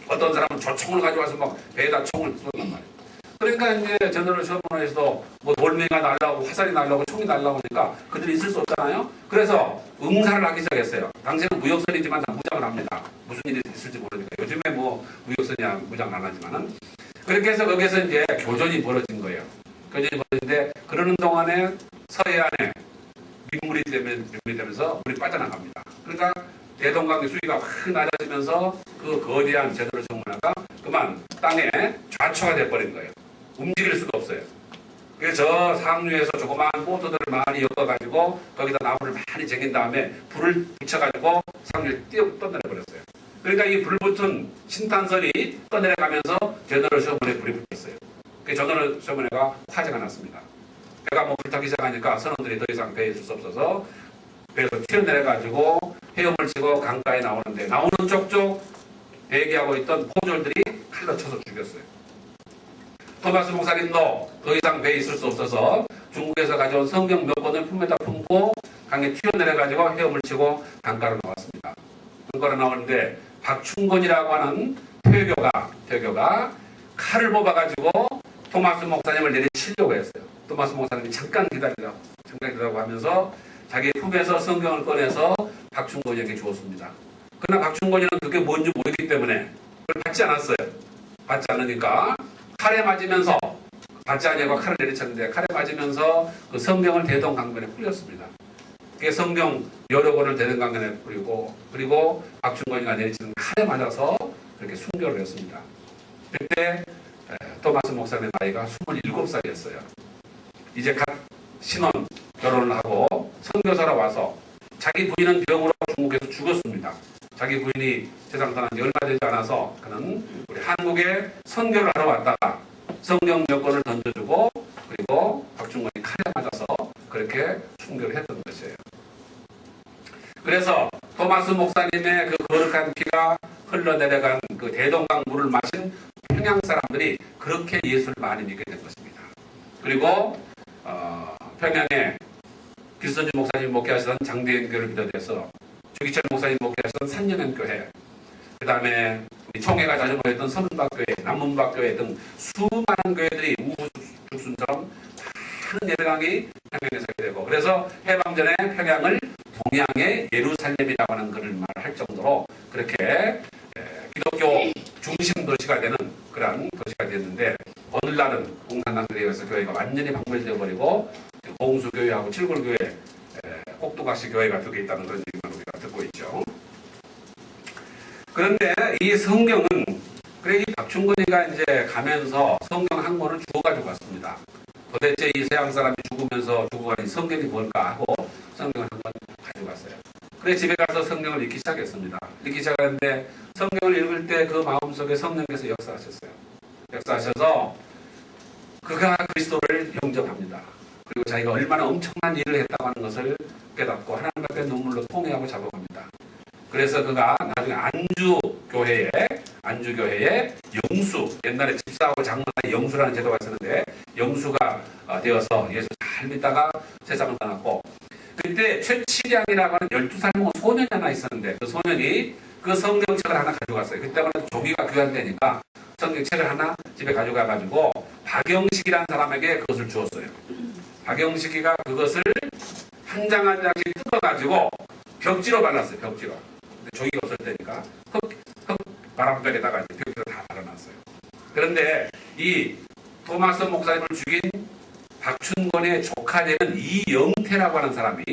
S1: 어떤 사람은 조총을 가져와서 막 배에다 총을 쏘단 말이에요. 그러니까 이제 제너럴 셔머너에서도 뭐 돌멩이가 날라오고 화살이 날라오고 총이 날라오니까 그들이 있을 수 없잖아요. 그래서 응사를 하기 시작했어요. 당시에는 무역선이지만 다 무장을 합니다. 무슨 일이 있을지 모르니까. 요즘에 뭐 무역선이야 무장 안 하지만은 그렇게 해서 거기에서 이제 교전이 벌어진 거예요. 교전이 벌어진데 그러는 동안에 서해안에 민물이 되면서 물이 빠져나갑니다. 그러니까 대동강의 수위가 확 낮아지면서 그 거대한 제너럴 셔머너가 그만 땅에 좌초가 돼버린 거예요. 움직일 수가 없어요. 그래서 저 상류에서 조그마한 보트들을 많이 엮어가지고 거기다 나무를 많이 쟁인 다음에 불을 붙여가지고 상류에 떠내려버렸어요. 그러니까 이 불붙은 신탄선이 떠내려가면서 제너럴 셔머너에 불이 붙었어요. 그 제너럴 셔머너가 화재가 났습니다. 배가 뭐 불타기 시작하니까 선원들이 더 이상 배에 있을 수 없어서 배에서 튀어내려가지고 헤엄을 치고 강가에 나오는데 나오는 쪽쪽 대기하고 있던 포졸들이 칼로 쳐서 죽였어요. 토마스 목사님도 더 이상 배에 있을 수 없어서 중국에서 가져온 성경 몇 권을 품에다 품고 강에 튀어내려가지고 헤엄을 치고 강가로 나왔습니다. 강가로 나오는데 박충건이라고 하는 퇴교가 칼을 뽑아가지고 토마스 목사님을 내리치려고 했어요. 토마스 목사님이 잠깐 기다리라고 하면서 자기 품에서 성경을 꺼내서 박충건에게 주었습니다. 그러나 박충건이는 그게 뭔지 모르기 때문에 그걸 받지 않았어요. 받지 않으니까 칼에 맞으면서 받지 않냐고 칼을 내리쳤는데 칼에 맞으면서 그 성경을 대동강변에 뿌렸습니다. 그게 성경 여러 권을 대동강변에 뿌리고 그리고 박충건이가 내리치는 칼에 맞아서 그렇게 순교를 했습니다. 그때 토마스 목사님의 나이가 27살이었어요. 이제 갓 신혼 결혼을 하고 선교사로 와서 자기 부인은 병으로 중국에서 죽었습니다. 자기 부인이 세상 떠난 지 얼마 되지 않아서 그는 우리 한국에 선교를 하러 왔다가 성경 몇 권을 던져주고 그리고 박충건이 칼에 맞아서 그렇게 순교를 했던 것이에요. 그래서 토마스 목사님의 그 거룩한 피가 흘러내려간 그 대동강 물을 마신 평양 사람들이 그렇게 예수를 많이 믿게 된 것입니다. 그리고 평양에 길선주 목사님 목회하시던 장대인 교회를 비롯해서 주기철 목사님 목회하시던 산영현교회, 그 다음에 총회가 자주 모였던 서문박교회, 남문박교회 등 수많은 교회들이 우후죽순처럼 많은 예배당이 평양에 서게 되고 그래서 해방전에 평양을 동양의 예루살렘이라고 하는 글을 말할 정도로 그렇게 기독교 중심 도시가 되는 그런 도시가 됐는데 오늘날은 공산당들에 의해서 교회가 완전히 박멸되어 버리고 봉수교회하고 칠골교회, 꼭두각시 교회가 두 개 있다는 그런 얘기만 우리가 듣고 있죠. 그런데 이 성경은 그래 이 박충건이가 이제 가면서 성경 한 권을 주워가지고 갔습니다. 도대체 이 서양 사람이 죽어가니 성경이 뭘까 하고 성경을 한 권 가지고 갔어요. 그래 집에 가서 성경을 읽기 시작했습니다. 읽기 시작하는데 성경을 읽을 때 그 마음속에 성령께서 역사하셨어요. 역사하셔서 그가 그리스도를 영접합니다. 그리고 자기가 얼마나 엄청난 일을 했다고 하는 것을 깨닫고 하나님 앞에 눈물로 통회하고 작업합니다. 그래서 그가 나중에 안주교회에 영수, 옛날에 집사하고 장로의 영수라는 제도가 있었는데 영수가 되어서 예수 잘 믿다가 세상을 떠났고 그때 최치량이라고 하는 12살 먹은 소년이 하나 있었는데 그 소년이 그 성경책을 하나 가져갔어요. 그때는 종이가 귀한 때니까 성경책을 하나 집에 가져가가지고 박영식이라는 사람에게 그것을 주었어요. 박영식이가 그것을 한 장 한 장씩 뜯어가지고 벽지로 발랐어요. 벽지로. 근데 종이가 없을 때니까 흙 바람벽에다가 벽지로 다 발라놨어요. 그런데 이 토마스 목사님을 죽인 박춘권의 조카 되는 이영태라고 하는 사람이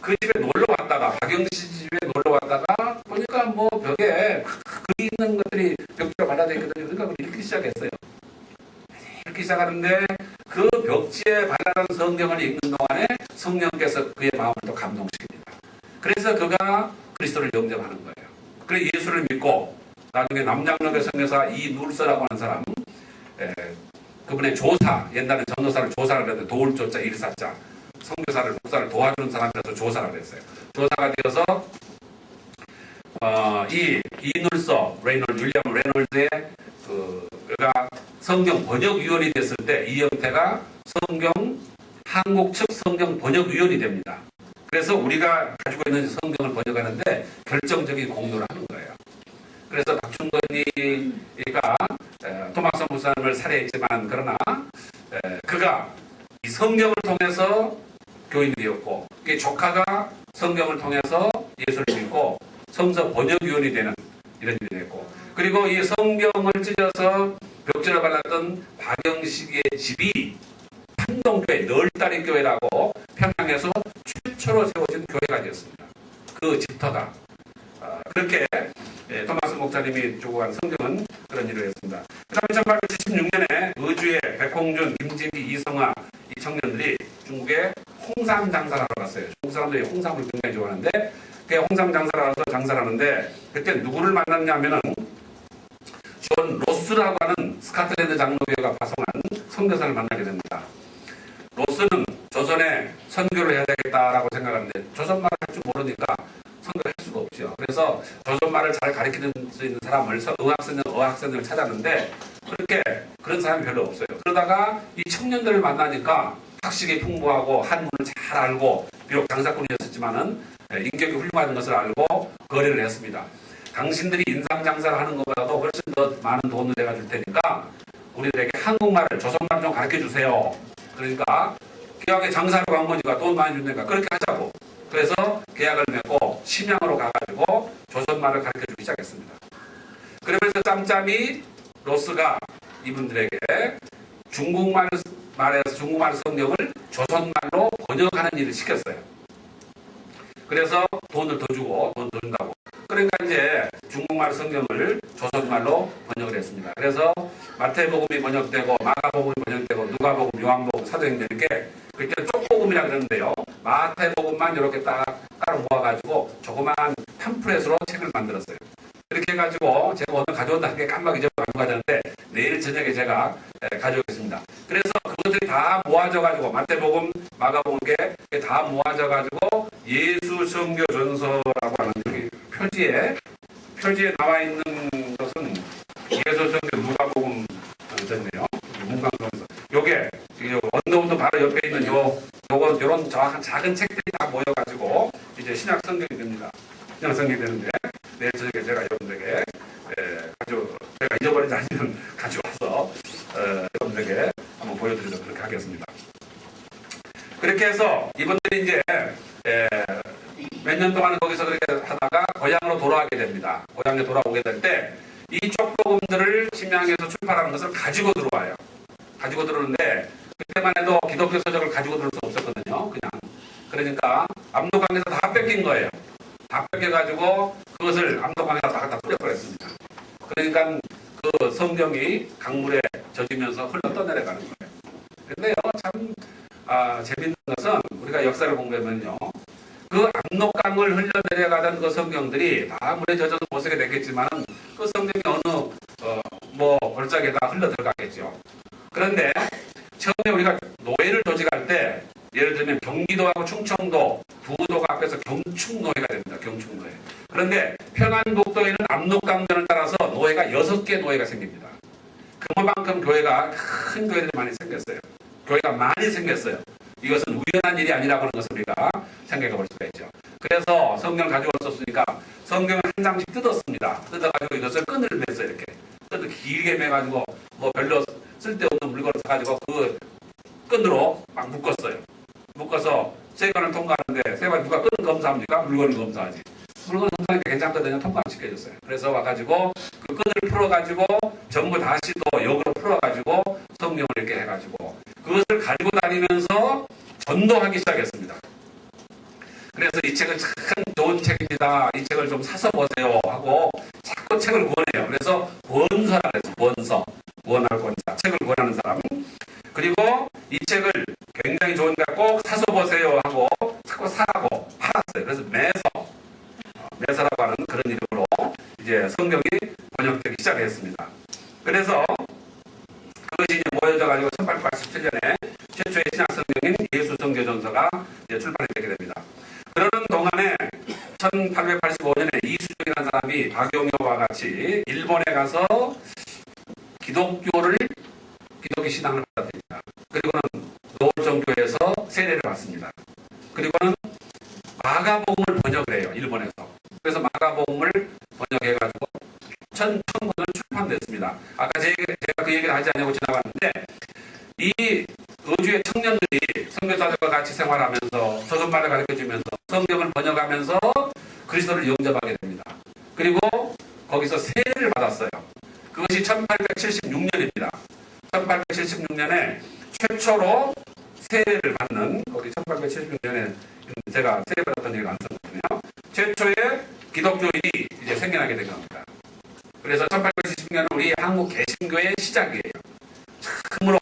S1: 그 집에 놀러 왔다가 박영식 집에 놀러 왔다가 보니까 뭐 벽에 글이 있는 것들이 벽지로 발라져 있거든요. 그러니까 그걸 읽기 시작했어요. 읽기 시작하는데 그 벽지에 발라진 성경을 읽는 동안에 성령께서 그의 마음을 또 감동시킵니다. 그래서 그가 그리스도를 영접하는 거예요. 그래 예수를 믿고 나중에 남장로교 성교사 이눌서라고 하는 사람, 그분의 조사, 옛날에 전도사를 조사를 했는데 도울조자 일사자, 선교사를 목사를 도와주는 사람이라서 조사를 했어요. 조사가 되어서 이 이눌서 윌리엄 레놀드의 그가 성경 번역위원이 됐을 때 이영태가 한국 측 성경 번역위원이 됩니다. 그래서 우리가 가지고 있는 성경을 번역하는데 결정적인 공로를 하는 거예요. 그래서 박충건이가 토마스 목사님을 살해했지만 그러나 그가 이 성경을 통해서 교인이 되었고 그게 조카가 성경을 통해서 예수를 믿고 성서 번역위원이 되는 이런 일이 됐고 그리고 이 성경을 찢어서 벽지를 발랐던 박영식의 집이 판동교회 널다리 교회라고 평양에서 최초로 세워진 교회가 되었습니다. 그 집터가 그렇게 토마스 목사님이 주고 간 성경은 그런 일을 했습니다. 그 다음에 1876년에 의주의 백홍준, 김진기, 이성화 이 청년들이 중국에 홍삼 장사를 하러 갔어요. 중국 사람들이 홍삼을 굉장히 좋아하는데 그 홍삼 장사를 하러서 장사를 하는데 그때 누구를 만났냐면은 존 로스라고 하는 스카틀랜드 장로교회가 파송한 선교사를 만나게 됩니다. 로스는 조선에 선교를 해야 되겠다라고 생각하는데 조선말을 할 줄 모르니까 선교를 할 수가 없죠. 그래서 조선말을 잘 가르치는 수 있는 사람을 어학생을 찾았는데 그런 사람이 별로 없어요. 그러다가 이 청년들을 만나니까 학식이 풍부하고 한문을 잘 알고 비록 장사꾼이었지만은 인격이 훌륭한 것을 알고 거래를 했습니다. 당신들이 인상 장사를 하는 것보다도 훨씬 더 많은 돈을 내가 줄 테니까 우리들에게 한국말을 조선말 좀 가르쳐 주세요. 그러니까 계약에 장사를 간 거니까 돈 많이 준다니까 그렇게 하자고. 그래서 계약을 맺고 심양으로 가가지고 조선말을 가르쳐 주기 시작했습니다. 그러면서 짬짬이 로스가 이분들에게 중국말 성경을 조선말로 번역하는 일을 시켰어요. 그래서 돈을 더 준다고. 그러니까 이제 중국말 성경을 조선말로 번역을 했습니다. 그래서 마태복음이 번역되고 마가복음이 번역되고 누가복음, 요한복음, 사도행전 이렇게 그때 쪽복음이라 그러는데요. 마태복음만 이렇게 딱 따로 모아가지고 조그만 팜플렛으로 책을 만들었어요. 이렇게 해가지고 제가 오늘 가져온다는 게 깜빡 잊어버리고 안 가져왔는데 내일 저녁에 제가 가져오겠습니다. 그래서 그것들이 다 모아져가지고 마태복음, 마가복음 게 다 모아져가지고 예수 선교 전서라고 하는 여기 표지에 나와 있는 것은 예수 선교 누가복음 전이네요. 문방송에서 요게 언더우드 바로 옆에 있는 요런 작은 책들이 다 모여가지고 이제 신약 성경이 됩니다. 신약 성경이 되는데 내일 저녁에 제가 여러분들에게 제가 잊어버리지 않으면 가져와서 여러분들에게 한번 보여드리도록 그렇게 하겠습니다. 그렇게 해서 이분들이 이제 몇 년 동안 거기서 그렇게 하다가 고향으로 돌아가게 됩니다. 고향에 돌아오게 될 때 이 쪽복음들을 심양에서 출판하는 것을 가지고 들어와요. 가지고 들어오는데 그때만 해도 기독교 서적을 가지고 들어올 수 없었거든요. 그러니까 압록강에서 다 뺏긴 거예요. 다 뺏겨가지고 그것을 압록강에다 다 갖다 뿌려버렸습니다. 그러니까 그 성경이 강물에 젖으면서 흘러 떠내려가는 거예요. 그런데요, 참 재밌는 것은 우리가 역사를 공부하면요, 그 압록강을 흘러내려가던 그 성경들이 다 물에 젖어서 못 쓰게 됐겠지만 그 성경이 어느 골짜기에다 흘러 들어가겠죠. 그런데 처음에 우리가 노예를 조직할 때 예를 들면 경기도하고 충청도 두 도가 앞에서 경충노예가 됩니다. 경충노예. 그런데 평안북도에는 압록강변을 따라서 노예가 6개 노예가 생깁니다. 그만큼 교회가 큰 교회들이 많이 생겼어요. 교회가 많이 생겼어요. 이것은 우연한 일이 아니라고 하는 것을 우리가 생각해 볼 수가 있죠. 그래서 성경을 가져왔었으니까 성경을 한 장씩 뜯었습니다. 뜯어가지고 이것을 끈을 맸어요. 이렇게 끈을 길게 매가지고 별로 쓸데없는 물건을 사가지고 그 끈으로 막 묶었어요. 묶어서 세관을 통과하는데 세관 누가 끈을 검사합니까? 물건을 검사하지. 물건을 검사하니까 괜찮거든요. 통과를 시켜줬어요. 그래서 와가지고 그 끈을 풀어가지고 전부 다시 또 역으로 풀어가지고 성경을 이렇게 해가지고 그것을 가지고 다니면서 전도하기 시작했습니다. 그래서 이 책은 참 좋은 책입니다. 이 책을 좀 사서 보세요 하고 자꾸 책을 권해요. 그래서 권서라 그래서 권서, 권할 권자, 책을 권하는 사람. 그리고 이 책을 굉장히 좋으니까 꼭 사서 보세요 하고 자꾸 사라고 팔았어요. 그래서 매서라고 하는 그런 이름으로 이제 성경이 번역되기 시작했습니다. 그래서 그것이 이제 모여져 가지고 1887년에 최초의 신약 성경인 예수 성교전서가 이제 출판이 되게 됩니다. 그러는 동안에 1885년에 이수정이라는 사람이 박용효와 같이 일본에 가서 기독교 신앙을 받았습니다. 그리고는 노을정교에서 세례를 받습니다. 그리고는 마가복음을 번역을 해요. 일본에서. 그래서 마가복음을 번역해가지고 1000권을 출판됐습니다. 아까 제가 그 얘기를 하지 않냐고 지나갔는데 이 의주의 청년들이 선교사들과 같이 생활하면서 저선말을 가르쳐주면서 성경을 번역하면서 그리스도를 영접하게 됩니다. 그리고 거기서 세례를 받았어요. 그것이 1876년입니다. 1876년에 최초로 세례를 받는, 거기 1876년에 제가 세례 받았던 얘기를 안 썼거든요. 최초의 기독교인이 이제 생겨나게 된 겁니다. 그래서 1876년은 우리 한국 개신교의 시작이에요. 참으로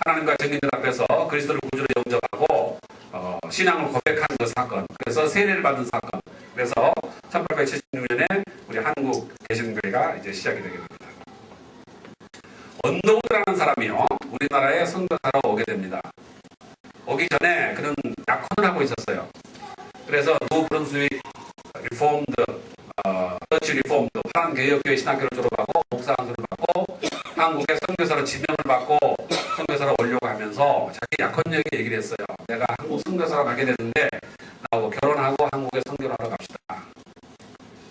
S1: 하나님과 정인들 앞에서 그리스도를 구주로 영접하고 신앙을 고백한 그 사건, 그래서 세례를 받은 사건, 그래서 1876년에 우리 한국 개신교회가 이제 시작이 되게 됩니다. 언더우드라는 사람이요, 우리나라에 선교사로 오게 됩니다. 오기 전에 그는 약혼을 하고 있었어요. 그래서 뉴 브런스윅 리폼드, 더치 리폼드, 한개혁교회 신학교를 졸업하고 목사 안수를 받고 한국의 선교사로 지명을 받고 선교사로 오려고 하면서 자기 약혼 얘기를 했어요. 내가 한국 선교사로 가게 되는데 나하고 결혼하고 한국에 선교를 하러 갑시다.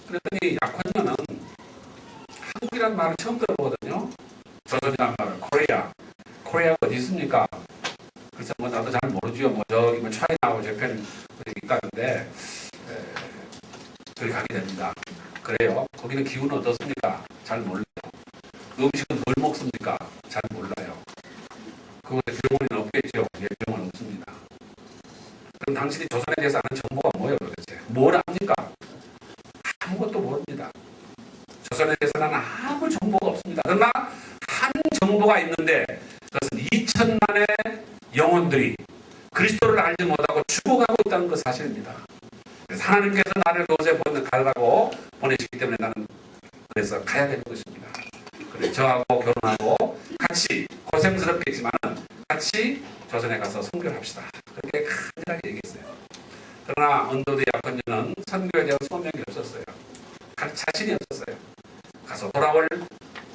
S1: 그랬더니 약혼녀는 한국이라는 말을 처음 들어보거든요. 조선이라는 말을 코리아가 어디 있습니까? 그래서 뭐 나도 잘 모르죠. 뭐 저기 뭐 차이나하고 재팬 있다는데 저기 가게 됩니다. 그래요. 거기는 기후는 어떻습니까? 잘 몰라요. 음식은 뭘 먹습니까? 잘 몰라요. 그곳에 병원은 없겠죠. 예, 병원 없습니다. 그럼 당신이 조선에 대해서 아는 정보가 뭐예요 도대체? 뭘 압니까? 아무것도 모릅니다. 조선에 대해서는 아무 정보가 없습니다. 그러나 한 정보가 있는데 그것은 2000만의 영혼들이 그리스도를 알지 못하고 죽어가고 있다는 그 사실입니다. 그래서 하나님께서 나를 그곳에 가라고 보내시기 때문에 나는 그래서 가야 되는 것입니다. 그래 저하고 결혼하고 같이 고생스럽겠지만 같이 조선에 가서 선교를 합시다. 그렇게 간절하게 얘기했어요. 그러나 언더우드 약혼녀는 선교에 대한 소명이 없었어요. 자신이 없었어요. 가서 돌아올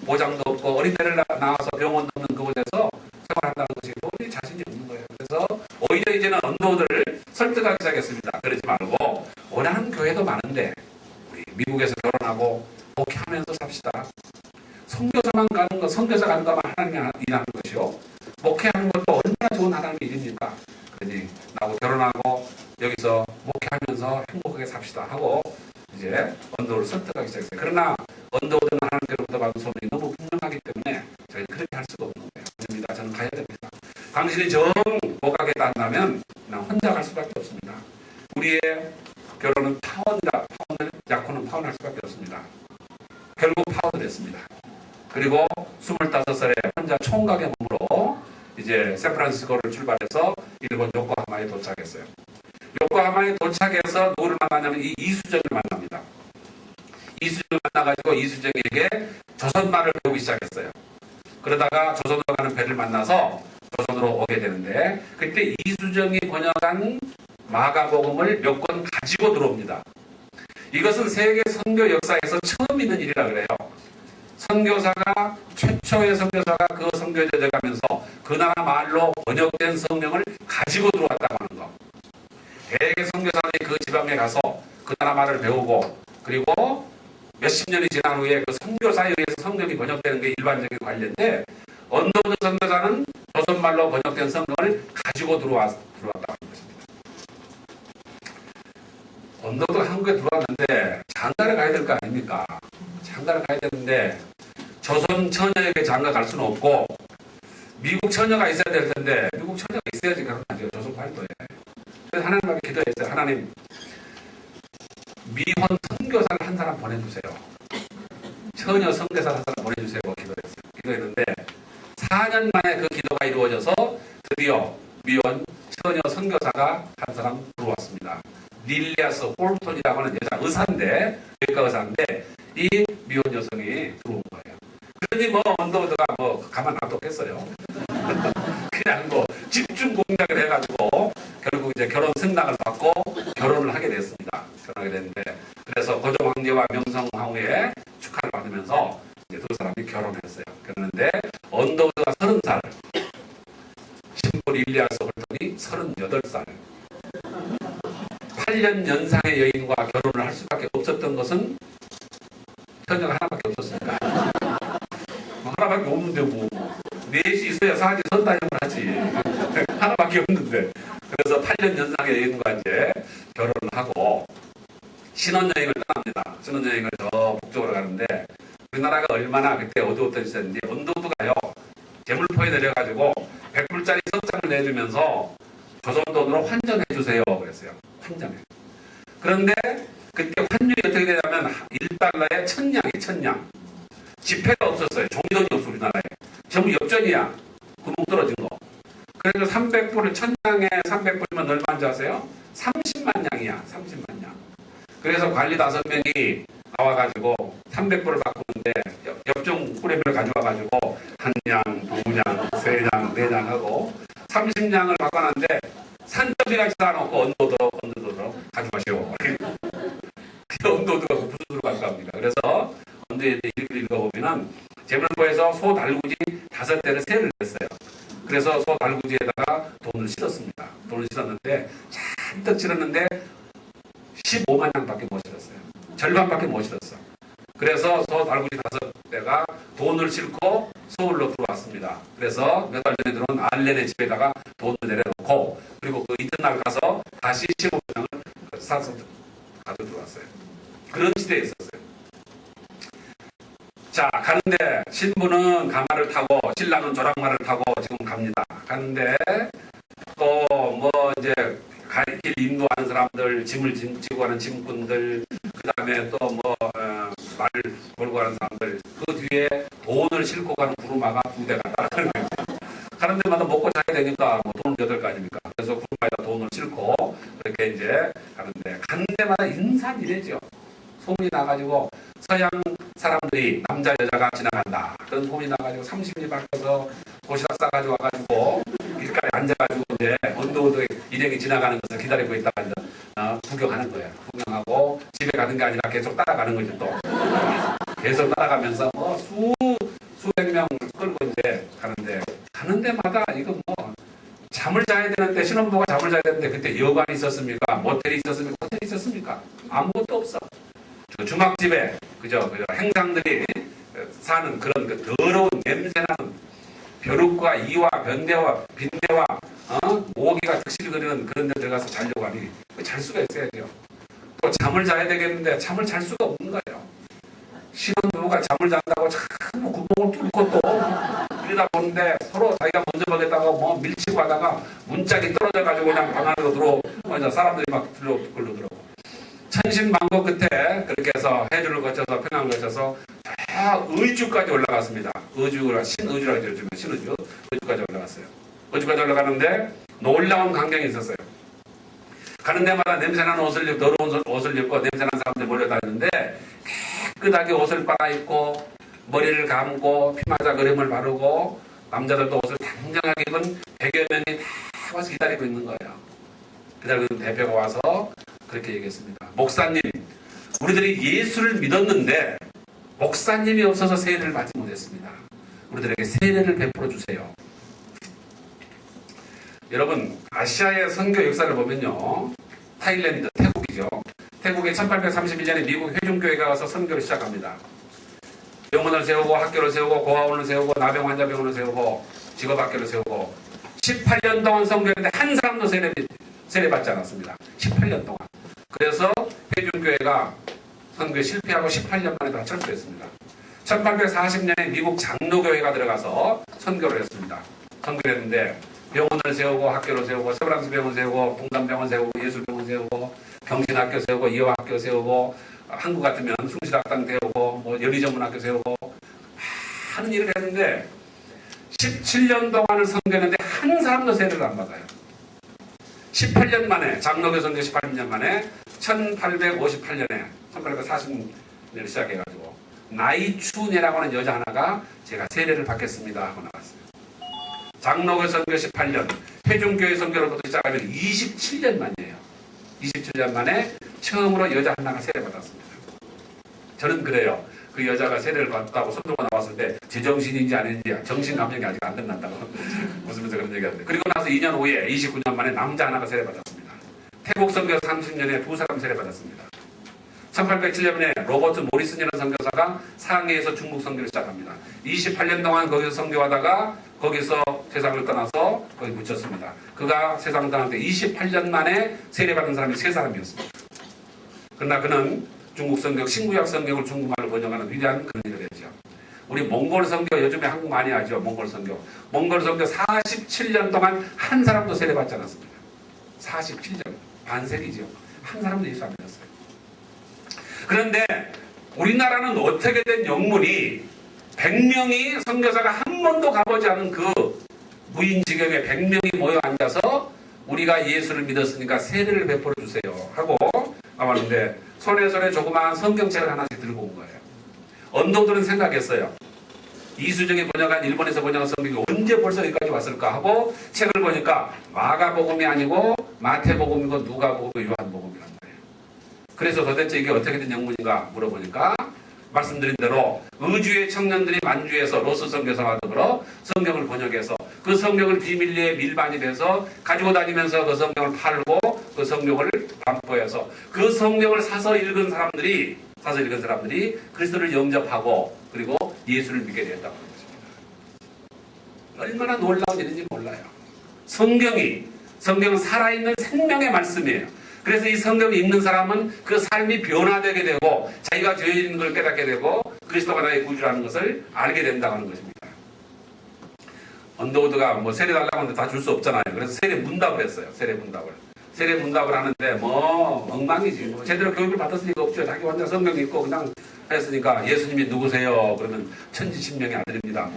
S1: 보장도 없고 어린애를 낳아서 병원 없는 그곳에서 생활한다는 것이 도저히 자신이 없는 거예요. 그래서 오히려 이제는 언더우드를 설득하기 시작했습니다. 그러지 말고 원하는 교회도 많은데 우리 미국에서 결혼하고 목회하면서 삽시다. 선교사만 가는 거, 선교사 가는 것만 하나님이 일하는 것이요. 목회하는 것도 얼마나 좋은 하나님의 일입니까? 그러니 나하고 결혼하고 여기서 목회하면서 행복하게 삽시다 하고 이제 언더우드를 설득하기 시작했어요. 그러나 언더우드는 하나님께로부터 받은 소명이 너무 분명하기 때문에 저희는 그렇게 할 수가 없는 거예요. 아닙니다. 저는 가야 됩니다. 당신이 정 못 가겠다 한다면 그냥 혼자 갈 수밖에 없습니다. 우리의 결혼은 파혼을 약혼은 파혼할 수밖에 없습니다. 결국 파혼을 했습니다. 그리고 25살에 혼자 총각의 몸으로 이제 샌프란시스코를 출발해서 일본 요코하마에 도착했어요. 요코하마에 도착해서 누구를 만나냐면 이 이수정을 만납니다. 이수정을 만나가지고 이수정에게 조선말을 배우기 시작했어요. 그러다가 조선으로 가는 배를 만나서 조선으로 오게 되는데 그때 이수정이 번역한 마가복음을 몇 권 가지고 들어옵니다. 이것은 세계 선교 역사에서 처음 있는 일이라 그래요. 선교사가 최초의 선교사가 그 선교에 들어가면서 그 나라 말로 번역된 성경을 가지고 들어왔다고 하는 거. 대개 선교사들이 그 지방에 가서 그 나라 말을 배우고 그리고 몇십 년이 지난 후에 그 선교사에 의해서 성경이 번역되는 게 일반적인 관례인데 언더우드 선교사는 조선말로 번역된 성경을 가지고 들어왔다고 하는 것입니다. 언더우드가 한국에 들어왔는데 장가를 가야 될 거 아닙니까? 장가를 가야 되는데 조선 처녀에게 장가 갈 수는 없고 미국 처녀가 있어야 될 텐데 미국 처녀가 있어야지 결혼하죠. 조선 팔도에. 그래서 하나님 앞에 기도했어요. 하나님, 미혼 선교사를 한 사람 보내주세요. 처녀 선교사를 한 사람 보내주세요. 기도했는데 4년 만에 그 기도가 이루어져서 드디어 미혼 처녀 선교사가 한 사람 들어왔습니다. 릴리아스 홀톤이라고 하는 여자 의사인데, 외과 의사인데 이 미혼 여성이 들어온 거예요. 그러니 뭐 언더우드가 뭐 가만 놔뒀겠어요. 그냥 뭐 집중 공략을 해가지고 결국 이제 결혼 승낙을 받고 결혼을 하게 됐습니다. 결혼하게 됐는데, 그래서 고종 황제와 명성 황후의 축하를 받으면서 이제 두 사람이 결혼했어요. 그런데 언더우드가 30살, 신부 릴리아스 홀톤이 38살. 8년 연상의 여인과 결혼을 할 수밖에 없었던 것은 처녀가 하나밖에 없었습니다. 하나밖에 없는데 뭐 넷이 있어야 사지 선다형을 하지. 하나밖에 없는데. 그래서 8년 연상의 여인과 이제 결혼을 하고 신혼여행을 떠납니다. 신혼여행을 저 북쪽으로 가는데, 우리나라가 얼마나 그때 어두웠던 시대인지 언더우드가요 재물포에 내려가지고 100불짜리 석장을 내주면서 조선 돈으로 환전해 주세요 그랬어요. 환전해. 그런데 그때 환율이 어떻게 되냐면 1달러에 1000냥. 지폐가 없었어요. 종이돈이 없어 우리나라에. 전부 엽전이야. 구멍 떨어진 거. 그래서 300불을 1000냥에 300불이면 얼마인지 아세요? 30만 냥이야. 30만 냥. 그래서 관리 5명이 나와가지고 300불을 바꾸는데 엽종 꾸레미를 가져와가지고 1냥, 2냥, 3냥, 4냥 하고 30냥을 바꿔놨는데 산더미같이 쌓아놓고 언더우드로 가져가시오. 언더우드가 부수로 가져갑니다. 그래서 언더우드 이렇게 읽어보면은 재물포에서 소 달구지 5대를 세를 냈어요. 그래서 소 달구지에다가 돈을 실었습니다. 돈을 실었는데 잔뜩 실었는데 15만 냥밖에 못 실었어요. 절반밖에 못 실었어. 그래서 소 달구지 5대가 돈을 싣고 서울로 들어왔습니다. 그래서 몇 달 전에 들어온 알렌의 집에다가 돈을 내려놓고, 그리고 그 이튿날 가서 다시 15장을 사서 가지고 들어왔어요. 그런 시대에 있었어요. 자, 가는데 신부는 가마를 타고 신랑은 조랑말을 타고 지금 갑니다. 가는데 또 뭐 이제 길 인도하는 사람들, 짐을 지고 가는 짐꾼들, 그 다음에 또 뭐 말 몰고 가는 사람들, 그 뒤에 돈을 싣고 가는 구루마가 2대가 따라가는 거예요. 가는 데마다 먹고 자야 되니까 뭐 돈을 얻을 거 아닙니까? 그래서 구루마에다 돈을 싣고 그렇게 이제 가는데, 가는 데마다 인산이래죠. 소문이 나가지고 서양 사람들이 남자 여자가 지나간다 그런 소문이 나가지고 30인이 바뀌어서 도시락 싸가지고 와가지고 길가에 앉아가지고 이제 언더우드 일행이 지나가는 것을 기다리고 있다가 이제 구경하는 거예요. 구경하고 집에 가는 게 아니라 계속 따라가는 거죠. 또 계속 따라가면서 뭐 수백 명 끌고 이제 가는 데마다 이거 뭐 잠을 자야 되는데, 신혼부부가 잠을 자야 되는데 그때 여관이 있었습니까? 모텔이 있었습니까? 호텔이 있었습니까? 아무것도 없어. 중학집에 그저 행상들이 사는 그런 그 더러운 냄새나는 벼룩과 이와 변대와 빈대와 모기가 득실거리는 그런 데 들어가서 자려고 하니 잘 수가 있어야 돼요. 또 잠을 자야 되겠는데 잠을 잘 수가 없는 거예요. 신혼부부가 잠을 잔다고 자꾸 구멍을 뚫고 또 그러다 보는데 서로 자기가 먼저 보겠다고 뭐 밀치고 하다가 문짝이 떨어져가지고 그냥 방 안으로 들어오고 사람들이 막 들어오고 천신만고 끝에 그렇게 해서 해주를 거쳐서 평양을 거쳐서 다 의주까지 올라갔습니다. 신의주라고 해주면 의주까지 올라갔어요. 의주까지 올라가는데 놀라운 광경이 있었어요. 가는 데마다 냄새나는 더러운 옷을 입고 냄새나는 사람들이 몰려다니는데 깨끗하게 옷을 빨아입고 머리를 감고 피마자 그림을 바르고 남자들도 옷을 당장하게 입은 100여 명이 다 와서 기다리고 있는 거예요. 기다리고 있는 대표가 와서 그렇게 얘기했습니다. 목사님, 우리들이 예수를 믿었는데 목사님이 없어서 세례를 받지 못했습니다. 우리들에게 세례를 베풀어 주세요. 여러분, 아시아의 선교 역사를 보면요, 타일랜드, 태국이죠. 태국에 1831년에 미국 회중교회가 와서 선교를 시작합니다. 병원을 세우고 학교를 세우고 고아원을 세우고 나병 환자병원을 세우고 직업학교를 세우고 18년 동안 선교했는데 한 사람도 세례받지 않았습니다. 18년 동안. 그래서 회중교회가 선교에 실패하고 18년 만에 다 철수했습니다. 1840년에 미국 장로교회가 들어가서 선교를 했습니다. 선교를 했는데 병원을 세우고 학교를 세우고 세브란스 병원 세우고 동담병원 세우고 예술병원 세우고 경신학교 세우고 이화학교 세우고 한국 같으면 숭실학당 세우고 뭐 연희전문학교 세우고 많은 일을 했는데 17년 동안을 섬겼는데 한 사람도 세례를 안 받아요. 18년 만에 장로교 선교 18년 만에 1858년에 1840년을 시작해가지고 나이춘이라고 하는 여자 하나가 제가 세례를 받겠습니다 하고 나왔어요. 장로교 선교 18년, 회중교회 선교로부터 시작하면 27년 만이에요. 27년 만에 처음으로 여자 하나가 세례받았습니다. 저는 그래요. 그 여자가 세례를 받았다고 손 들고 나왔을 때 제정신인지 아닌지 정신감정이 아직 안 끝난다고 웃으면서 그런 얘기하는데, 그리고 나서 2년 후에 29년 만에 남자 하나가 세례받았습니다. 태국 선교 30년에 두 사람 세례받았습니다. 1807년에 로버트 모리슨이라는 선교사가 상해에서 중국 선교를 시작합니다. 28년 동안 거기서 선교하다가 거기서 세상을 떠나서 거기 묻혔습니다. 그가 세상을 떠날 때 28년 만에 세례받은 사람이 3사람이었습니다. 그러나 그는 중국 성경, 신구약 성경을 중국말로 번역하는 위대한 그런 일을 했죠. 우리 몽골 선교 요즘에 한국 많이 하죠. 몽골 선교 47년 동안 한 사람도 세례받지 않았습니다. 47년, 반세기죠. 한 사람도 예수 안 믿었어요. 그런데 우리나라는 어떻게 된 영문이 100명이 선교사가 한 번도 가보지 않은 그 무인지경에 100명이 모여 앉아서 우리가 예수를 믿었으니까 세례를 베풀어 주세요 하고 나왔는데, 손에 조그마한 성경책을 하나씩 들고 온 거예요. 언도들은 생각했어요. 이수정이 번역한, 일본에서 번역한 성경이 언제 벌써 여기까지 왔을까 하고 책을 보니까 마가복음이 아니고 마태복음이고 누가복음이고 요한복음이란 말이에요. 그래서 도대체 이게 어떻게 된 영문인가 물어보니까 말씀드린 대로 의주의 청년들이 만주에서 로스 선교사와 더불어 성경을 번역해서 그 성경을 비밀리에 밀반입해서 가지고 다니면서 그 성경을 팔고 그 성경을 반포해서 그 성경을 사서 읽은 사람들이 그리스도를 영접하고 그리고 예수를 믿게 되었다고 하는 것입니다. 얼마나 놀라운 일인지 몰라요. 성경은 살아있는 생명의 말씀이에요. 그래서 이 성경을 읽는 사람은 그 삶이 변화되게 되고 자기가 죄 있는 걸 깨닫게 되고 그리스도가 나의 구주라는 것을 알게 된다고 하는 것입니다. 언더우드가 뭐 세례 달라고 하는데 다 줄 수 없잖아요. 그래서 세례 문답을 했어요. 세례 문답을 하는데 뭐 엉망이지. 뭐 제대로 교육을 받았을 리가 없죠. 자기 혼자 성경 읽고 그냥 했으니까 예수님이 누구세요? 그러면 천지신명의 아들입니다.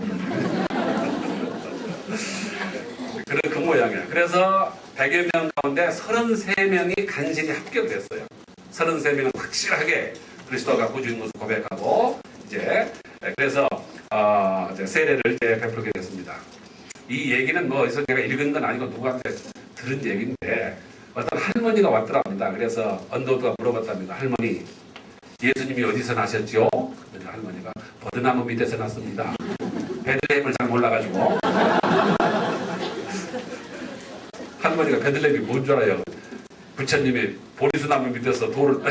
S1: 그런 그 모양이에요. 그래서 100여 명 가운데 33명이 간신히 합격을 했어요. 33명은 확실하게 그리스도가 구주인 것을 고백하고 이제 그래서 이제 세례를 이제 베풀게 됐습니다. 이 얘기는 뭐 어디서 제가 읽은 건 아니고 누구한테 들은 얘기인데 어떤 할머니가 왔더랍니다. 그래서 언더우드가 물어봤답니다. 할머니, 예수님이 어디서 나셨죠? 할머니가 버드나무 밑에서 났습니다. 베들레헴을 잘 몰라가지고 할머니가 베들레헴이 뭔 줄 알아요? 부처님이 보리수나무 밑에서 돌을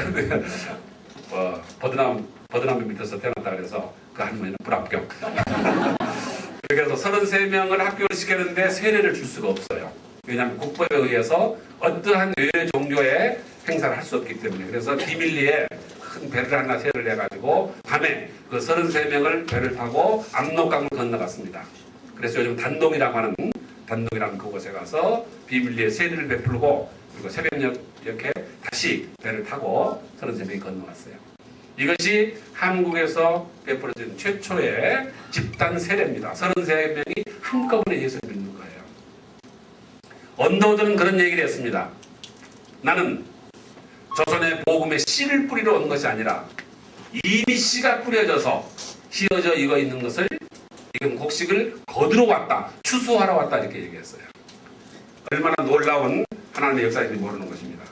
S1: 버드나무 밑에서 태어났다 그래서 그 할머니는 불합격. 그래서 33명을 합격을 시켰는데 세례를 줄 수가 없어요. 왜냐하면 국법에 의해서 어떠한 외의 종교의 행사를 할 수 없기 때문에. 그래서 비밀리에 큰 배를 하나 세를 해가지고 밤에 그 33명을 배를 타고 압록강을 건너갔습니다. 그래서 요즘 단동이라는 그곳에 가서 비밀리에 세례를 베풀고 그리고 새벽녘 이렇게 다시 배를 타고 33명이 건너갔어요. 이것이 한국에서 베풀어진 최초의 집단 세례입니다. 33명이 한꺼번에 예수를 믿는 거예요. 언더우드는 그런 얘기를 했습니다. 나는 조선의 복음의 씨를 뿌리러 온 것이 아니라 이미 씨가 뿌려져서 휘어져 익어 있는 것을 지금 곡식을 거두러 왔다, 추수하러 왔다 이렇게 얘기했어요. 얼마나 놀라운 하나님의 역사인지 모르는 것입니다.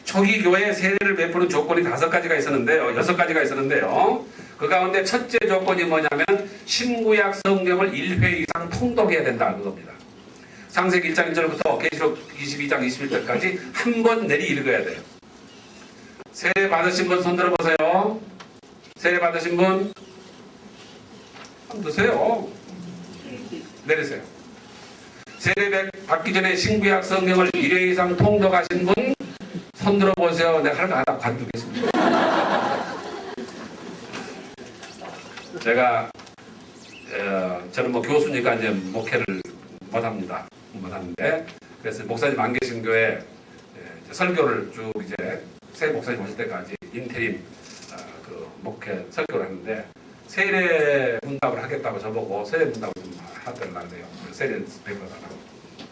S1: 초기 교회에 세례를 베푸는 조건이 5가지가 있었는데요. 6가지가 있었는데요. 그 가운데 첫째 조건이 뭐냐면 신구약 성경을 1회 이상 통독해야 된다 그겁니다. 창세기 1장 1절부터 계시록 22장 21절까지 한 번 내리 읽어야 돼요. 세례 받으신 분 손 들어보세요. 세례 받으신 분 한번 드세요. 내리세요. 세례 받기 전에 신구약 성경을 1회 이상 통독하신 분 손 들어보세요. 내가 하나 관두겠습니다. 제가 저는 뭐 교수니까 이제 목회를 못하는데 그래서 목사님 안 계신 교회 설교를 쭉 이제 새 목사님 오실 때까지 인테림 그 목회 설교를 하는데 세례 문답을 하겠다고 저보고 세례 문답을 좀 하더라고요. 세례 배워달라고.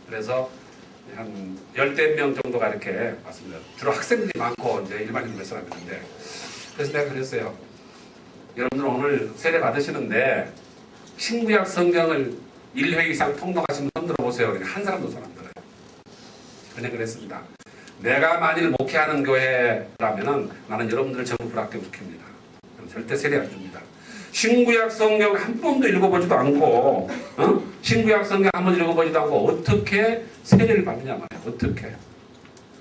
S1: 그래서 한 10명 정도가 이렇게 왔습니다. 주로 학생들이 많고 이제 일반인 몇 사람이 있는데 그래서 내가 그랬어요. 여러분들 오늘 세례 받으시는데 신구약 성경을 1회 이상 통독하시면 손 들어보세요. 그러니까 한 사람도 손 안 들어요. 그냥 그랬습니다. 내가 만일 목회하는 교회라면은 나는 여러분들을 전부 불합격시킵니다. 절대 세례 안 줍니다. 신구약 성경 한 번도 읽어보지도 않고, 신구약 성경 한 번 읽어보지도 않고 어떻게 세례를 받느냐 말이에요.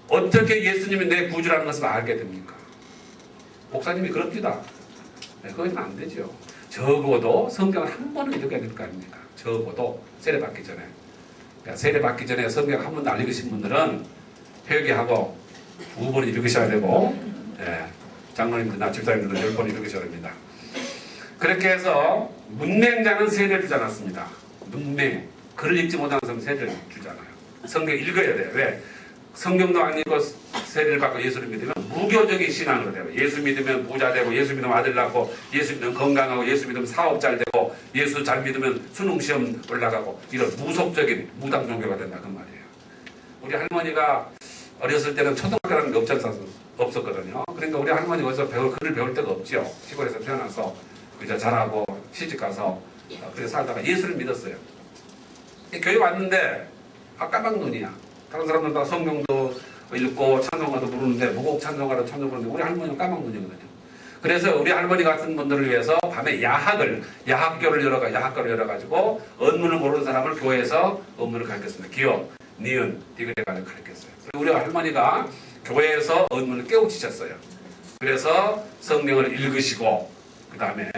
S1: 어떻게 예수님이 내 구주라는 것을 알게 됩니까? 목사님이 그럽니다. 네, 그거는 안 되죠. 적어도 성경을 한 번은 읽어야 될 거 아닙니까? 적어도 세례 받기 전에. 그러니까 세례 받기 전에 성경 한 번도 안 읽으신 분들은 회개하고 2번 읽으셔야 되고, 예, 장로님들이나 집사님들은 10번 읽으셔야 됩니다. 그렇게 해서 문맹자는 세례를 주지 않았습니다. 문맹, 글을 읽지 못하는 사람은 세례를 주잖아요. 성경 읽어야 돼요. 왜? 성경도 안 읽고 세례를 받고 예수를 믿으면 무교적인 신앙으로 돼요. 예수 믿으면 부자 되고, 예수 믿으면 아들 낳고, 예수 믿으면 건강하고, 예수 믿으면 사업 잘 되고, 예수 잘 믿으면 수능시험 올라가고, 이런 무속적인 무당 종교가 된다 그 말이에요. 우리 할머니가 어렸을 때는 초등학교라는 게 없었거든요. 그러니까 우리 할머니가 어디서 글을 배울 데가 없죠. 시골에서 태어나서 그저 잘하고 시집가서 그렇게 살다가 예수를 믿었어요. 교회 왔는데 까막눈이야. 다른 사람들은 다 성경도 읽고 찬송가도 부르는데 무곡 찬송가도 찬송 부르는데 우리 할머니는 까막눈이거든요. 그래서 우리 할머니 같은 분들을 위해서 밤에 야학교를 열어가지고 언문을 모르는 사람을 교회에서 언문을 가르쳤습니다. 기억, 니은, 디귿에 가지고 가르쳤어요. 그리고 우리 할머니가 교회에서 언문을 깨우치셨어요. 그래서 성경을 읽으시고 그 다음에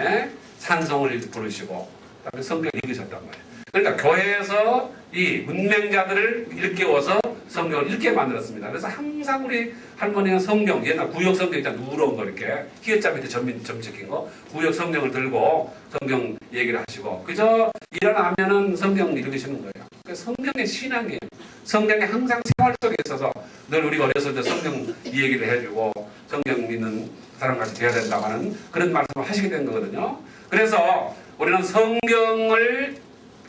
S1: 찬송을 부르시고 그 다음에 성경을 읽으셨단 말이에요. 그러니까 교회에서 이 문맹자들을 일깨워서 성경을 읽게 만들었습니다. 그래서 항상 우리 할머니는 성경, 옛날 구역 성경 있잖아요. 누런 거 이렇게 히읗자 밑에 점 찍힌 거 구역 성경을 들고 성경 얘기를 하시고 그저 일어나면은 성경 읽으시는 거예요. 그러니까 성경의 신앙이에요. 성경이 항상 생활 속에 있어서 늘 우리가 어렸을 때 성경 이 얘기를 해주고 성경 믿는 사람같이 돼야 된다고 하는 그런 말씀을 하시게 된 거거든요. 그래서 우리는 성경을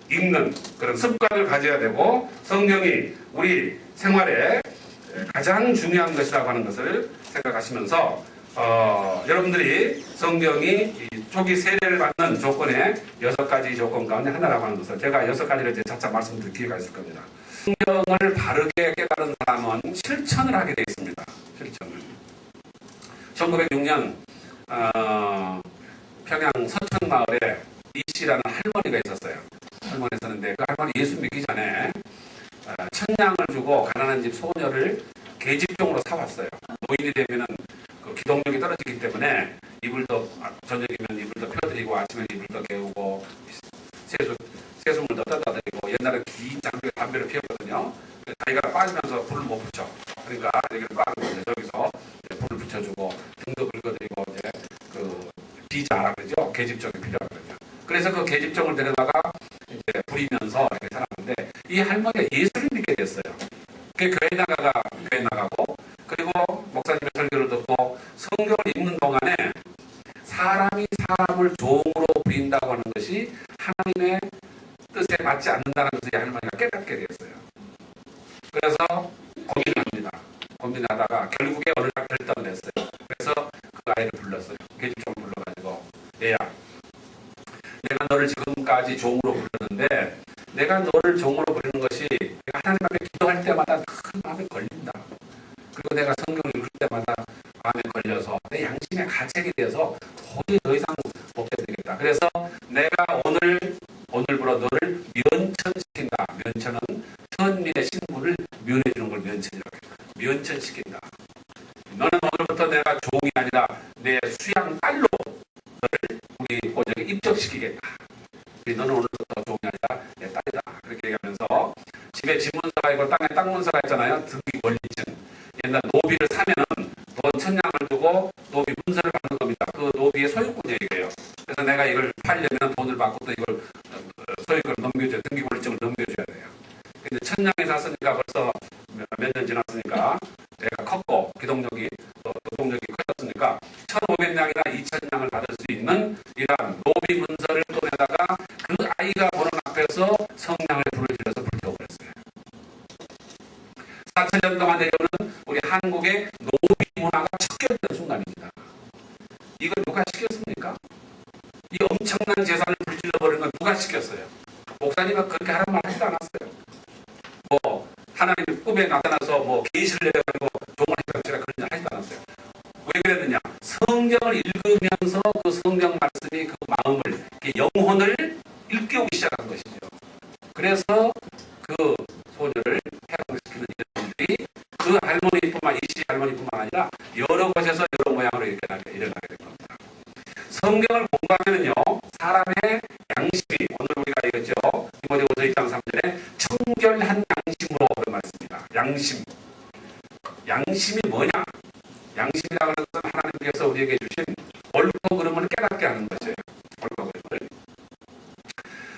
S1: 읽는 그런 습관을 가져야 되고 성경이 우리 생활에 가장 중요한 것이라고 하는 것을 생각하시면서 여러분들이 성경이 초기 세례를 받는 조건의 6가지 조건 가운데 하나라고 하는 것을 제가 6가지를 이제 차차 말씀드릴 기회가 있을 겁니다. 성경을 바르게 깨달은 사람은 실천을 하게 되어 있습니다. 실천을. 1906년 평양 서천마을에 이씨라는 할머니가 있었어요. 할머니 있었는데 그 할머니 예수 믿기 전에 천냥을 주고 가난한 집 소녀를 계집종으로 사왔어요. 노인이 되면은 그 기동력이 떨어지기 때문에 이불도 저녁이면 이불도 펴드리고 아침에 이불도 개우고 세수물도 떠다드리고 옛날에 긴 장비에 담배를 피웠거든요. 자기가 빠지면서 불을 못 붙여. 그러니까 여기를 빠는 거죠. 저기서 불을 붙여주고 등도 긁어드리고 이제 그 비자라 그러죠. 계집종이 필요하거든요. 그래서 그 계집종을 데려다가 이제 부리면서 이렇게 살았는데 이 할머니가 예수를 믿게 됐어요. 그 교회 나가고 그리고 목사님의 설교를 듣고 성경을 읽는 동안에 사람이 사람을 종으로 부린다고 하는 것이 하나님의 뜻에 맞지 않는다는 것을 이 할머니가 깨닫게 됐어요. 그래서 고민을 합니다. 고민하다가 결국에 어느 날 결단을 했어요. 그래서 그 아이를 불렀어요. 계집종을 불러가지고 얘야 내가 너를 지금까지 종으로 부르는데 내가 너를 종으로 부르는 것이 내가 하나님 앞에 기도할 때마다 큰 마음에 걸린다. 그리고 내가 성경을 읽을 때마다 마음에 걸려서 내 양심에 가책이 되어서 도저히 더 이상 못 되겠다. 그래서 내가 오늘부로 너를 면천시킨다. 면천은 천민의 신분을 면해주는 걸 면천이라고 해요. 면천시킨다. 너는 오늘부터 내가 종이 아니라 내 수양 딸로 너를 우리 고정에 입적시키겠다. 너는 오늘부터 종이 아니라 내 딸이다. 그렇게 얘기하면서 집에 집문서가 있고 땅에 땅문서가 있잖아요. 등기 권리증. 옛날 노비를 사면은 돈 천냥을 주고 노비 문서를 받는 겁니다. 그 노비의 소유권이에요. 이거예요. 그래서 내가 이걸 팔려면 돈을 받고 또 이걸 소유권을 넘겨줘야 등기 권리증을 넘겨줘야 돼요. 근데 천냥이 샀으니까 벌써 몇 년 지났으니까 내가 컸고 기동력이 또 그래서 성냥을 불을 질러서 불태워버렸어요. 4,000년 동안 내려오는 우리 한국의 노비 문화가 척결된 순간입니다. 이걸 누가 시켰습니까? 이 엄청난 재산을 불질러버리는 건 누가 시켰어요? 목사님은 그렇게 하는 말 하지도 않았어요. 뭐 하나님 꿈에 나타나서 뭐 계시를 내려가지고 종을 해라 그런 일 하지도 않았어요. 왜 그랬느냐? 성경을 읽으면서 그 성경 말씀이 그 마음을, 그 영혼을 일깨우기 시작한 것이죠. 그래서 그 소녀를 해방시키는 일들이 그 할머니뿐만, 이시 할머니뿐만 아니라 여러 곳에서 여러 모양으로 일어나게 된 겁니다. 성경을 공부하면요, 사람의 양심이, 오늘 우리가 읽었죠, 디모데후서 1장 3절에 청결한 양심으로 그런 말씀입니다. 양심이 뭐냐? 양심이라고 하는 것은 하나님께서 우리에게 주신 옳고 그름을 깨닫게 하는 것이에요. 옳고 그름을.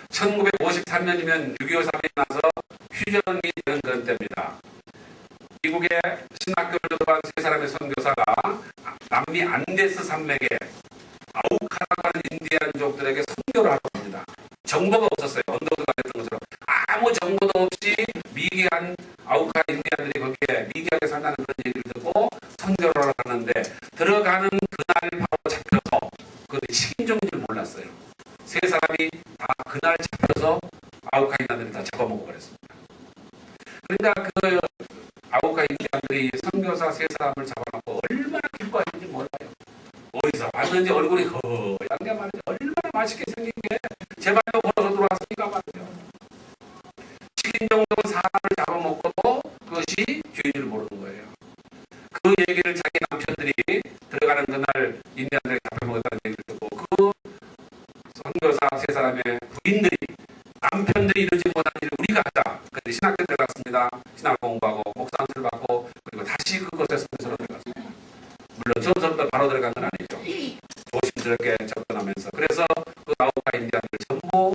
S1: 1953년이면 6.25 사건이 나서 휴전이 되는 그런 때입니다. 미국의 신학교를 졸업한 세 사람의 선교사가 남미 안데스 산맥에 아우카라고 하는 인디안족들에게 선교를 하러 갑니다. 정보가 없었어요. 언더우드가 됐던 것처럼 아무 정보도 없이 미개한 아우카 인디안들이 거기에 미개하게 산다는 그런 얘기를 듣고 선교를 하러 가는데, 들어가는 그날 바로 잡혀서, 그 식인종인 줄 몰랐어요. 세 사람이 다 그날 잡혀서 아우카 인디안들이 다 잡아먹어버렸습니다. 그러니까 그 아우카 인디안들이 선교사 세 사람을 잡아놓고 얼마나 기뻐했는지 몰라요. 어디서 봤는지 얼굴이 허연 게 말이죠. 얼마나 맛있게 생긴 게 제발로 걸어서 들어왔으니까 말이죠. 식인종으로 사람을 잡아먹고도 그것이 죄인을 모르는 거예요. 그 얘기를 자기 남편들이 들어가는 그날 인디안들에게 잡혀먹었다는 얘기를 듣고, 그 선교사 세 사람의 부인들이, 남편들이 이러지 못한 일을 우리가 하자. 그런데 신학교 들어갔습니다. 신학 공부하고 목상술 받고, 그리고 다시 그것에 선교사로 들어갔습니다. 물론 처음부터 바로 들어간 건 아니죠. 조심스럽게 접근하면서. 그래서 그 아우카 인디안들 전부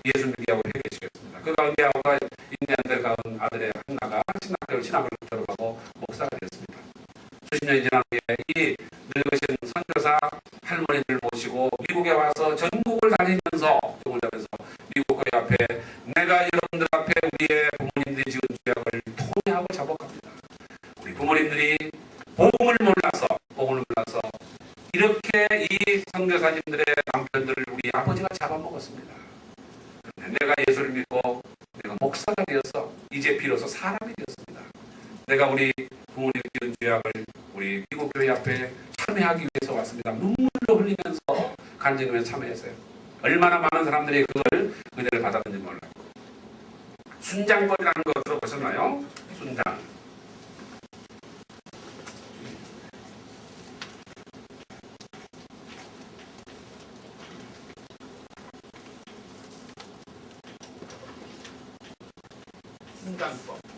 S1: 예수 믿기하고 회개시켰습니다. 그 가운데 아우카 인디안들 가운 아들의 하나가 신학교를 신학을 졸업하고 목사가 되었습니다. 수십 년이 지난 후에 이 늙으신 선교사 할머니들 모시고 미국에 와서 전국을 다니면서 미국 교회 앞에, 내가 여러분들 앞에 우리의 부모님들이 지은 죄악을 통회하고 자복합니다. 우리 부모님들이 복음을 몰라서 이렇게 이 선교사님들의 남편들을 우리 아버지가 잡아먹었습니다. 내가 예수를 믿고 내가 목사가 되어서 이제 비로소 사람이 되었습니다. 내가 우리 부모님 지은 죄악을 우리 미국 교회 앞에 참회하기 위해서 왔습니다. 눈물로 흘리면서 간증하면서 참회했어요. 얼마나 많은 사람들이 그걸 은혜를 받았는지 몰라요. 순장법이라는 거 들어보셨나요? 순장.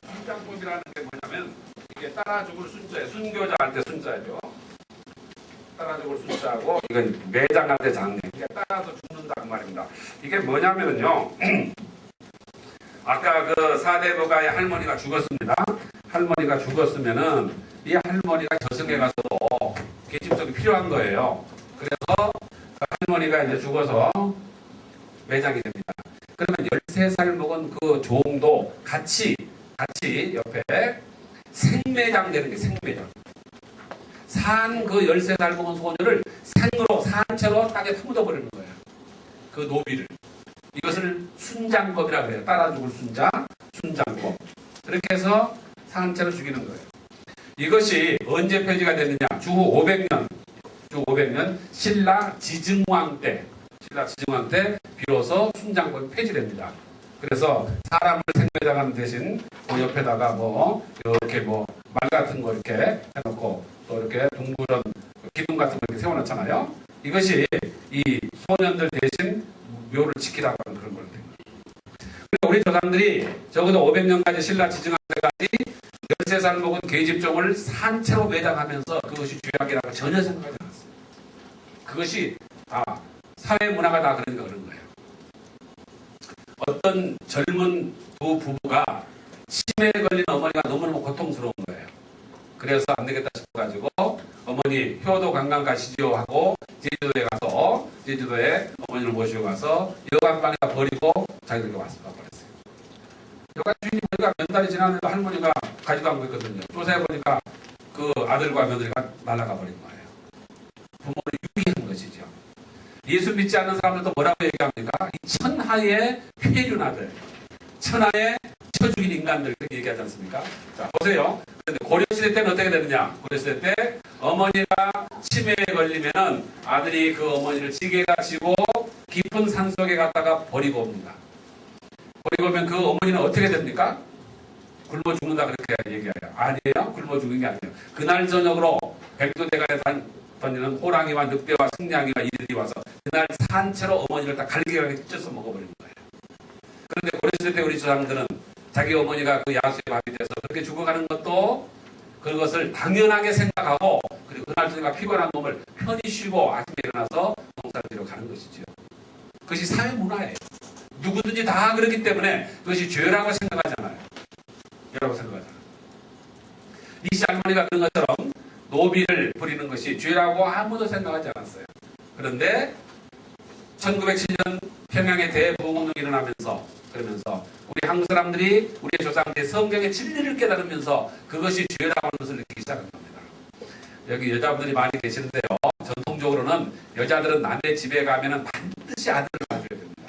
S1: 순장법이라는 게 뭐냐면, 이게 따라 죽을 순자예요. 순교자할 때 순자죠. 따라 죽을 순자고, 이건 매장할 때 장례. 이게 따라서 죽는다 그 말입니다. 이게 뭐냐면요, 아까 그 사대부가의 할머니가 죽었습니다. 할머니가 죽었으면은 이 할머니가 저승에 가서도 계집속이 필요한 거예요. 그래서 그 할머니가 이제 죽어서 매장이 됩니다. 그러면 13살 먹은 그 종도 같이 옆에 생매장 되는 게 생매장. 산 그 13살 먹은 소녀를 생으로 산채로 땅에 파묻어버리는 거예요. 그 노비를. 이것을 순장법이라고 해요. 따라 죽을 순자, 순장법. 그렇게 해서 산채로 죽이는 거예요. 이것이 언제 폐지가 됐느냐? 주후 500년 신라 지증왕 때 비로소 순장법이 폐지됩니다. 그래서 사람을 생매장하는 대신 그 옆에다가 이렇게 말 같은 거 이렇게 해놓고 또 이렇게 둥그런 기둥 같은 거 이렇게 세워놓잖아요. 이것이 이 소년들 대신 묘를 지키라고 하는 그런 거예요. 그리고 우리 조상들이 적어도 500년까지 신라 지증왕 때까지 13살 먹은 계집종을 산채로 매장하면서 그것이 죄악이라고 전혀 생각하지 않았어요. 그것이 사회 문화가 다 그러니까 그런 거예요. 어떤 젊은 두 부부가 치매에 걸린 어머니가 너무너무 고통스러운 거예요. 그래서 안 되겠다 싶어가지고 어머니 효도 관광 가시죠 하고 제주도에 어머니를 모시고 가서 여관방에다 버리고 자기들에게 와서 가버렸어요. 여가 주인이 보니까 몇 달이 지났는데 할머니가 가져간 거 있거든요. 조사해보니까 그 아들과 며느리가 날아가 버린 거예요. 부모를 유기한 것이죠. 예수 믿지 않는 사람들도 뭐라고 얘기합니까? 이 천하의 폐륜아들, 천하의 쳐 죽인 인간들 그렇게 얘기하지 않습니까? 자 보세요. 그런데 고려시대 때는 어떻게 되느냐? 고려시대 때 어머니가 치매에 걸리면은 아들이 그 어머니를 지게가 지고 깊은 산속에 갔다가 버리고 옵니다. 버리고 오면 그 어머니는 어떻게 됩니까? 굶어 죽는다 그렇게 얘기해요. 아니에요. 굶어 죽는 게 아니에요. 그날 저녁으로 백두대간에 다니는 호랑이와 늑대와 승냥이와 이들이 와서 그날 산채로 어머니를 다 갈기갈기 찢어서 먹어버리는 거예요. 그런데 고려시대 때 우리 조상들은 자기 어머니가 그 야수에 밥이 돼서 그렇게 죽어가는 것도 그것을 당연하게 생각하고 그리고 그날 저녁에 피곤한 몸을 편히 쉬고 아침에 일어나서 농사를 지러 가는 것이죠. 그것이 사회 문화예요. 누구든지 다 그렇기 때문에 그것이 죄라고 생각하잖아요. 죄라고 생각하잖아요. 니시 할머니가 그런 것처럼 노비를 부리는 것이 죄라고 아무도 생각하지 않았어요. 그런데 1907년 평양에 대부흥운동이 일어나면서 그러면서 우리 한국 사람들이 우리의 조상들이 성경의 진리를 깨달으면서 그것이 죄라고 하는 것을 느끼기 시작한 겁니다. 여기 여자분들이 많이 계시는데요. 전통적으로는 여자들은 남의 집에 가면은 반드시 아들을 낳아줘야 됩니다.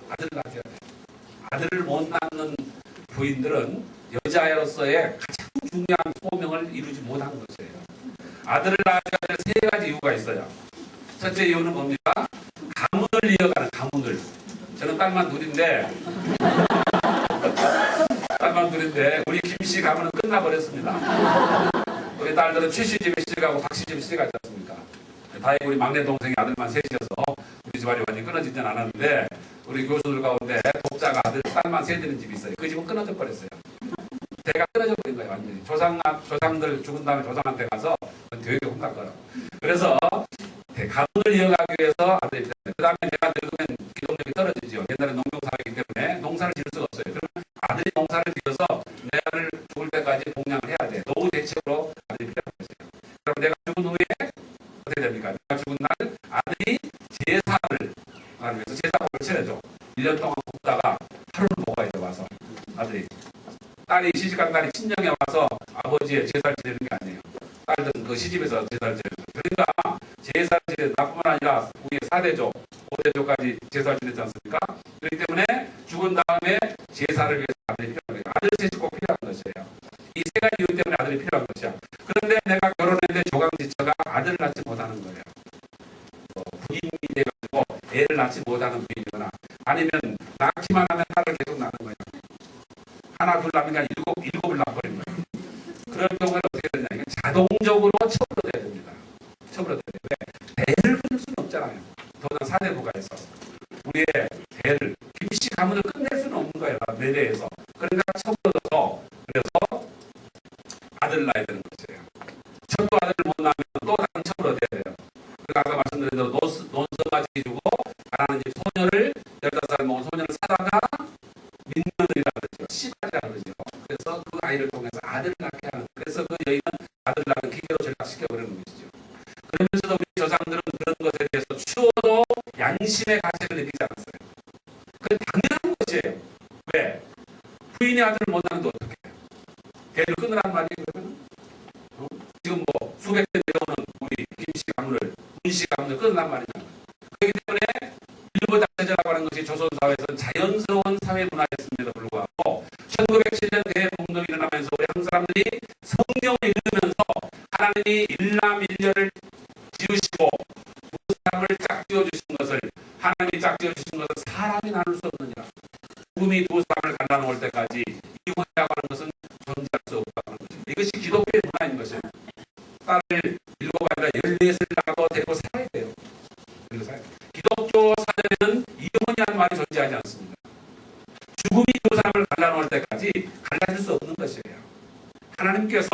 S1: 아들을 낳아줘야 돼요. 아들을 못 낳는 부인들은 여자로서의 가장 중요한 소명을 이루지 못한 것이에요. 아들을 낳아줘야 될 세 가지 이유가 있어요. 첫째 이유는 뭡니까? 가문을 이어가는 가문을. 저는 딸만 둘인데 우리 김씨 가문은 끝나버렸습니다. 우리 딸들은 최씨 집에 시집가고 박씨 집에 시집가지 않습니까? 다행히 우리 막내 동생이 아들만 셋이어서 우리 집안이 완전히 끊어지진 않았는데 우리 교수들 가운데 독자가 아들 딸만 세 되는 집이 있어요. 그 집은 끊어져 버렸어요. 대가 끊어져 버린 거예요. 완전히 조상들 죽은 다음에 조상한테 가서 되게 혼났거든요. 그래서 가문을 이어가기 위해서 아들이 그 다음에 내가 늙으면 기동력이 떨어지죠. 옛날에 농경사회이기 때문에 농사를 지을 수가 없어요. 그러면 아들이 농사를 지어서 내 아들 죽을 때까지 봉양을 해야 돼. 노후 대책으로 아들이 필요한 것이에요. 그럼 내가 죽은 후에 어떻게 됩니까? 내가 죽은 날 아들이 제사를 하면서 제사를 치러줘. 1년 동안 굽다가 하루는 먹어야 돼. 와서 아들이 딸이 시집간 딸이 친정에 와서 아버지의 제사를 지내는 게 아니에요. 딸들은 그 시집에서 제사를 지내는 거예요. 그러니까 제사를 지내는 나뿐만 아니라 우리의 4대조, 5대조까지 제사를 지내지 않습니까? 그렇기 때문에 죽은 다음에 제사를 위해서 아들이 필요한 거예요. 아들 셋이 꼭 필요한 것이에요. 이 세 가지 이유 때문에 아들이 필요한 것이야. 그런데 내가 결혼했는데 조강지처가 아들을 낳지 못하는 거예요. 부인이 돼가지고 애를 낳지 못하는 부인이거나 아니면 낳기만 하면 딸을 계속 낳는 거예요. 하나 둘 낳으니까 일곱을 낳아버린 거예요. 그럴 경우에는 어떻게 되냐? 이건 자동적으로 처벌돼야 됩니다. 처벌돼야 돼요. 왜? 대를 끊을 수는 없잖아요. 더구나 사대부가에서 우리의 대를 김씨 가문을 끝낼 수는 없는 거예요. 내대에서. 그러니까 처벌해서 그래서 아들을 낳아야 되는 것이에요. 첫도 아들을 못 낳으면 또 다른 처벌을 얻어야 돼요. 그러니까 아까 말씀드린 대로 논서까지 주고 가난한 집 소녀를 15살 먹은 소녀를 사다가 민며느리라고 그러죠. 시달이라고 그러죠. 그래서 그 아이를 통해서 아들을 낳게 하는. 그래서 그 여인은 아들을 낳는 기계로 전락시켜버리는 것이죠. 그러면서도 우리 조상들은 그런 것에 대해서 추워도 양심의 가치를 느끼지 않았어요. 그건 당연한 것이에요. 왜? 부인이 아들을 못 낳는데 어떻게 해요? 걔를 끊으란 말이에요. 그러면? 지금 뭐 수백 대 내려오는 우리 김씨 가문을 문씨 가문을 끊으란 말이잖아요. 그렇기 때문에 일부 다처제라고 하는 것이 조선사회에서는 자연스러운 사회 문화였음에도 불구하고 1907년 대부흥운동이 일어나면서 우리 한국 사람들이 성경을 읽으면서 하나님이 일남일녀를 지으시고 두 사람을 짝지어 주신 것을 하나님이 짝지어 주신 것을 사람이 나눌 수 없느냐. 죽음이 두 사람을 갈라놓을 때까지 이혼이라고 하는 것은 존재할 수 없다고 하는 것입니다. 이것이 기독교의 문화인 것이에요. 딸을 7가 아니라 14을 낳고 데리고 살아야 돼요. 그리고 살아야 돼요. 기독교 사회에는 이혼이라는 말이 존재하지 않습니다. 죽음이 두 사람을 갈라놓을 때까지 갈라질 수 없는 것이에요. 하나님께서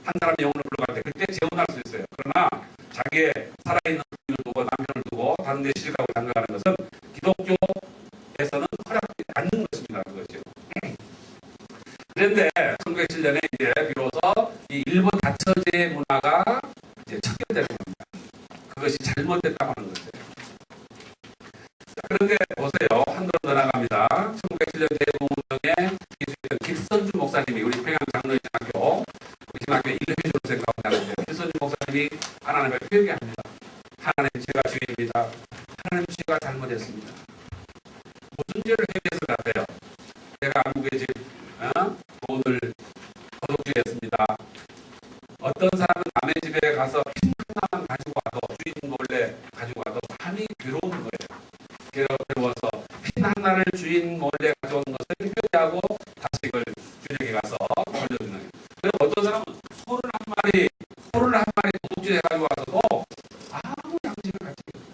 S1: 한 사람의 영혼을 불러갈 때 그때 재혼할 수 있어요. 그러나 자기의 살아있는 부인을 두고 남편을 두고 다른 데 시집가고 장가가는 것은 기독교에서는 허락되지 않는 것입니다. 그것이요. 그런데 1907년에 이제 비로소 이 일본 다처제의 문화가 이제 척결되는 겁니다. 그것이 잘못됐다고 하는 것이에요. 자, 그런데 보세요. 한도로 더 나가면 것을 회개하고 다시 이걸 균형에 가서 돌려주는 거예요. 그리고 어떤 사람은 소를 한 마리 도둑질 해가지고 와서도 아무 양심을 가지고 있어요.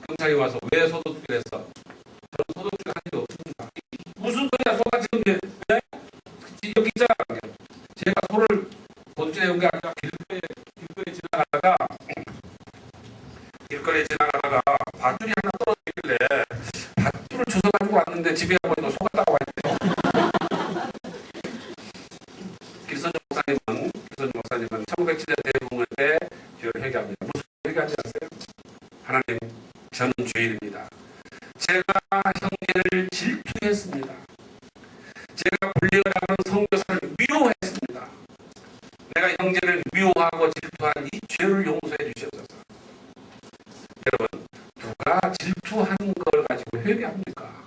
S1: 경찰이 와서 왜 소도둑질 했어? 저는 소도둑질 한 적이 없습니다. 무슨 소리야? 소가 지금 왜? 여기 있잖아. 제가 소를 도둑질해 온 게 아니라 길거리에 지나가다가 밧줄이 하나 떨어져 있길래 밧줄을 주워가지고 왔는데 집에 가보니까 소가 따라와 있대요. 길선주 목사님은 1907년 대부흥회 때 죄를 회개합니다. 무슨 회개하지 않았어요? 하나님, 저는 죄인입니다. 제가 형제를 질투했습니다. 제가 분리하라는 선교사를 미워했습니다. 내가 형제를 미워하고 질투한 이 죄를 용서해 주셔서. 여러분, 누가 질투한 걸 가지고 회개합니까?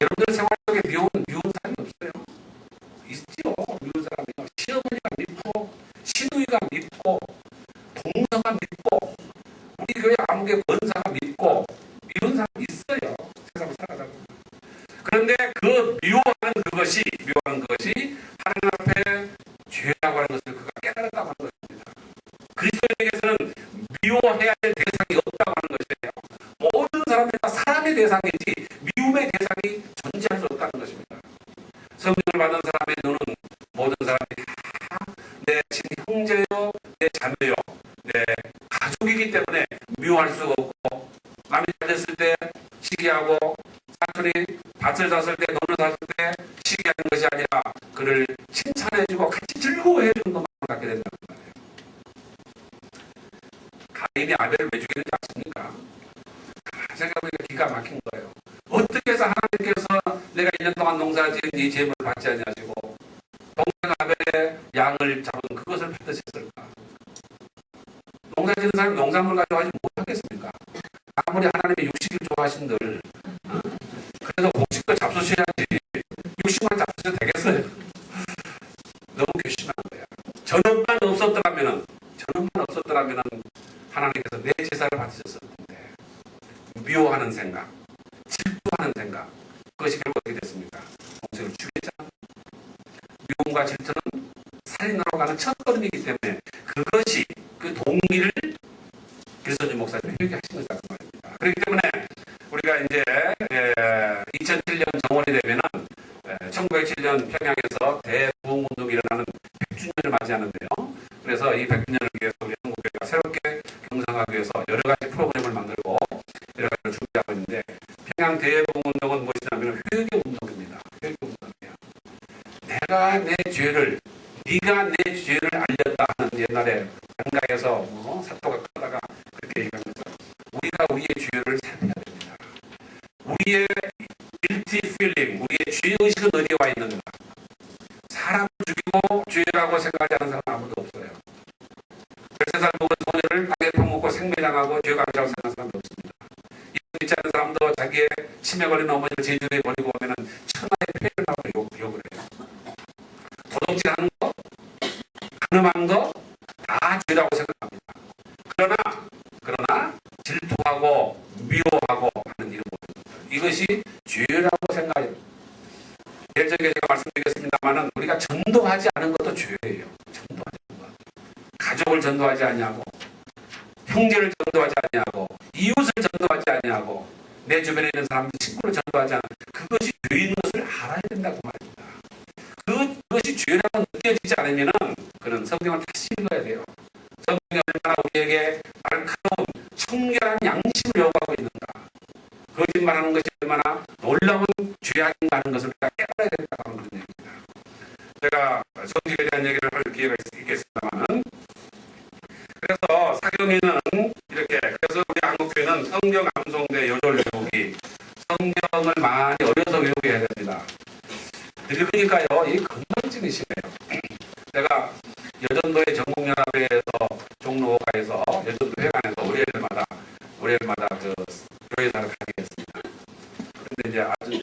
S1: 여러분들 생활 속에 미운 사람이 없어요? 있지요. 미운 사람이요. 시어머니가 밉고, 시누이가 밉고, 동서가 밉고, 우리 교회 아무개 권사가 밉고, 미운 사람이 있어요. 세상 살아가다 보면. 그런데 그 미워하는 그것이 하나님 앞에 죄라고 하는 것을 그가 깨달았다고 하는 것입니다. 그리스도인에게서는 미워해야 될 대상이 없다고 하는 것이에요. 모든 사람이 다 사람의 대상이지 미움의 대상이 존재할 수 없다는 것입니다. 성령을 받은 사람의 눈은 모든 사람이 다 내 형제요, 내 자매요, 내 가족이기 때문에 미워할 수가 없고, 남이 잘 됐을 때 시기하고, 사촌이 밭을 샀을 때, 돈을 샀을 때 시기하는 것이 아니라 그를 칭찬해주고 같이 즐거워해주는 것만 갖게 된다는 말이에요. 가인이 아벨을 왜 죽이는지 아십니까? 생각해보니까 기가 막힌 거예요. 어떻게 해서 하나님께서 내가 2년 동안 농사지은 이 재물을 받지 않냐시고 동생 아벨의 양을 잡은 그것을 받으셨을까? 농사지는 사람이 농산물 가지고 하지 못하겠습니까? 아무리 하나님의 육식을 좋아하신들 그래도 곡식도 잡수셔야지 육식만 잡수셔도 되겠어요? 너무 괘씸한 거야. 전업만 없었더라면 하나님께서 내 제사를 받으셨을 텐데 미워하는 생각, 질투하는 생각, 그것이 결국 어떻게 됐습니까? 동생을 죽였잖아. 미움과 질투는 살인으로 가는 첫걸음이기 때문에 그것이 그 동기를 길선주 목사님이 회개하신 거라고 말입니다. 그렇기 때문에 우리가 이제 2007년 정월이 되면은 1907년 평양에서 대부흥운동이 일어나는 100주년을 맞이하는데요. 그래서 이 100주년을 위해서 우리 한국교회가 새롭게 경성하기 위해서 여러 가지 프로그램을 만들고 여러 가지를 준비하고 있는데, 평양 대부흥운동은 무엇이냐면 회개운동입니다. 회개운동이에요. 내가 내 죄를, 네가 내 죄를 알렸다 하는 옛날에 한가에서 사토가 크다가 그렇게 얘기한 것처럼 우리가 우리의 죄를 살펴야 됩니다. 우리의 guilty feeling, 우리의 죄의식은 어디에 와 있는가? 사람을 죽이고 죄라고 생각하지 않는 사람은 아무도 없어요. 13살 먹은 소녀를 땅에 퍼먹고 생매장하고 죄가 아니라고 생각하는 사람도 없습니다. 믿지 않는 사람도 자기의 치매 걸린 어머니를 제주도에 버리고 오면 천하의 폐를 하고 욕을 해요. 도둑질하는 거, 가늠한 거 다 죄라고 생각합니다. 그러나 질투하고 미워하고 하는 이런 것들, 이것이 죄라고 생각해요. 예전에 제가 말씀드리겠습니다만은 우리가 전도하지 않은 것도 죄예요. 전도하지 않은 것, 가족을 전도하지 않냐고, 형제를 전도하지 않냐고, 이웃을 전도하지 않냐고, 내 주변에 있는 사람들 친구를 전도하지 않는 그것이 죄인 것을 알아야 된다고 말입니다. 그것이 죄라고 느껴지지 않으면은 그는 성경을 다시 읽어야 돼요. 성경이 얼마나 우리에게 날카로운 청결한 양심을 요구하고 있는가, 거짓말하는 것이 얼마나 놀라운 죄악인가 하는 것을 우리가 깨달아야 된다고 하는 그런 얘기입니다. 제가 성경에 대한 얘기를 할 기회가 있겠습니다만은, 그래서 사경이는 이렇게, 그래서 우리 한국교회는 성경 암송대 요절 외우기, 성경을 많이 어려서 외우게 해야 됩니다. 읽으니까요, 이 건강증이 심해요. 제가 여전도의 전국연합회에서 종로가에서 여전도 회관에서 월요일마다 그 교회사를 가게 했습니다. 그런데 이제 아주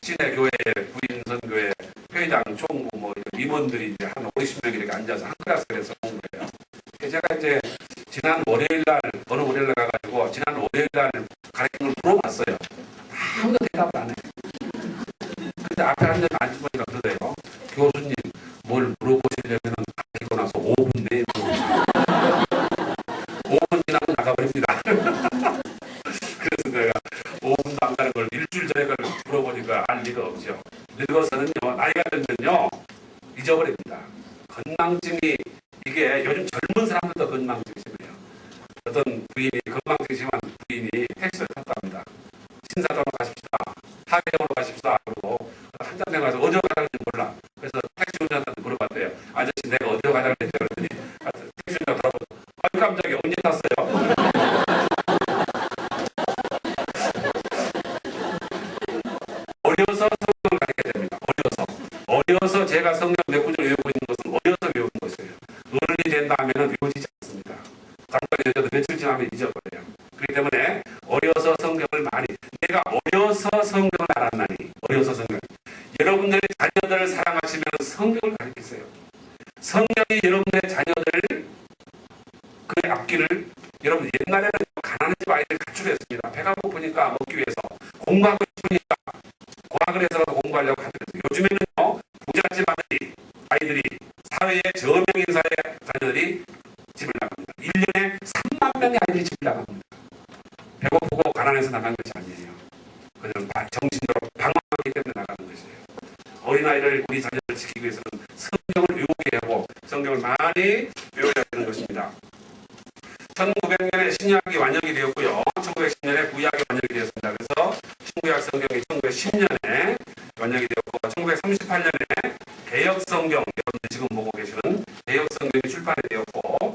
S1: 시내 교회, 부인 선교회 회장, 총무 임원들이 이제 한 50명 이렇게 앉아서 한 클래스를 해서 온 거예요. 제가 이제 지난 월요일날 어느 월요일날 가가지고 지난 월요일날 가르친 걸 물어봤어요. 아무도 대답을 안 해. 근데 앞에 앉은 아주머니가 그러대요. 교수님, 뭘 물어보시려면 가지고 나서 5분 내에 5분 지나면 나가버립니다. 그래서 내가 5분도 안 가는 걸 일주일 전에 걸 물어보니까 알 리가 없죠. 늙어서는요, 나이가 들면요, 잊어버립니다. 건망증이, 이게 요즘 젊은 사람들도 건망증이 심해요. 어떤 부인이, 건망증이 심한 부인이 택시를 탔답니다. 신사동으로 가십시다. 하계동으로 가십시다. 그러고 한잔 가서 어디로 가자는지 몰라. 그래서 택시 운전한테 물어봤대요. 아저씨 내가 어디로 가자고 했죠? 그랬더니 택시 운전 돌아보고 아유 깜짝이야. 언제 탔어요? 어려서 성경을 가르쳐야 됩니다. 어려서 제가 성경 몇 구절 외우고 있는 것은 어려서 외우는 것이에요. 어른이 된다 하면 외워지지 않습니다. 잠깐 잊어도 며칠 지나면 잊어버려요. 그렇기 때문에 어려서 성경을 많이, 내가 어려서 성경을 알았나니, 어려서 성경. 여러분들의 자녀들을 사랑하시면 성경을 가르치세요. 성경이 여러분들의 자녀들을, 그의 앞길을, 여러분 옛날에는 가난한 집 아이들 가출했습니다. 배가 고프니까 먹기 위해서, 공부하고 싶으니까 과학을 해서라도 공부하려고 하더라고요. 요즘에는요, 부잣집 아이들이 사회의 저명인사의 자녀들이 집을 나갑니다. 1년에 3만 명의 아이들이 집을 나갑니다. 배고프고 가난해서 나가는 것이 아니에요. 그냥 정신적으로 방황하기 때문에 나가는 것이에요. 어린아이를, 우리 자녀를 지키기 위해서는 성경을 외우게 하고 성경을 많이 외워야 되는 것입니다. 1900년에 신약이 완역이 되었고요. 1910년에 구약이 완역이 되었습니다. 그래서 신구약 성경이 1910년에 완역이 되었고 1938년에 개역 성경, 여러분들 지금 보고 계시는 개역 성경이 출판이 되었고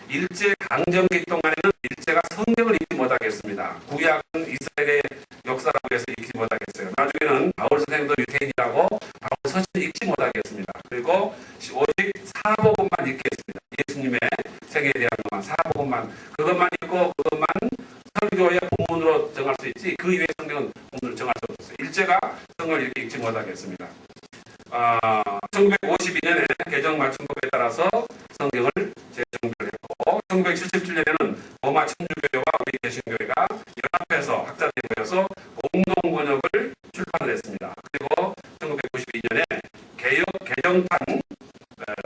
S1: 일제 강점기 동안에는 일제가 성경을 읽지 못하겠습니다. 구약은 이스라엘의 역사라고 해서 읽지 못하겠어요. 나중에는 바울 선생도 유태인이라고 바울 서신을 읽지 못하겠습니다. 그리고 오직 사복음만 읽게 했습니다. 예수님의 세계에 대한 것만, 사복음만, 그것만 읽고 그것만 설교의 본문으로 정할 수 있지 그 이외의 성경은 본문으로 정할 수 없었어요. 일제가 성경을 이렇게 읽지 못하겠습니다. 1952년에 개정 맞춤법에 따라서 성경을 재정비를 했고 1977년에는 로마 천주교회와 우리 개신교회가 연합해서 학자들이 모여서 공동 번역을 출판을 했습니다. 그리고 1992년에 개역 개정판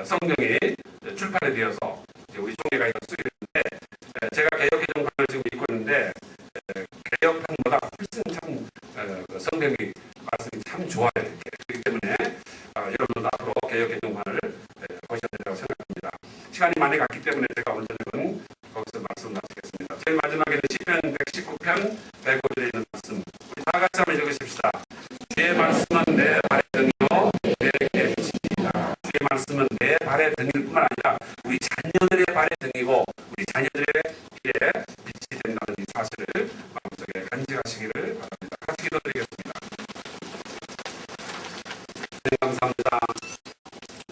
S1: 성경이 출판이 되어서 우리 종회가 이걸 쓰게 됐는데 제가 개역 개정판을 지금 읽고 있는데 개역판보다 훨씬 참 성경이 말씀이 참 좋아요. 그렇기 때문에 여러분도 앞으로 개역 개정판을 보셔야 된다고 생각합니다. 시간이 많이 갔기 때문에 제가 오늘 저녁은 거기서 말씀 마치겠습니다. 제일 마지막에는 시편 119편 105절에 있는 말씀 우리 다 같이 한번 읽으십시다. 주의 말씀은 내 발의 등이요 내 길의 빛이다. 주의 말씀은 내 발의 등일 뿐만 아니라 우리 자녀들의 발의 등이고 우리 자녀들의 길에 빛이 된다는 이 사실을 마음속에 간직하시기를 바랍니다. 같이 기도드리겠습니다. 네, 감사합니다.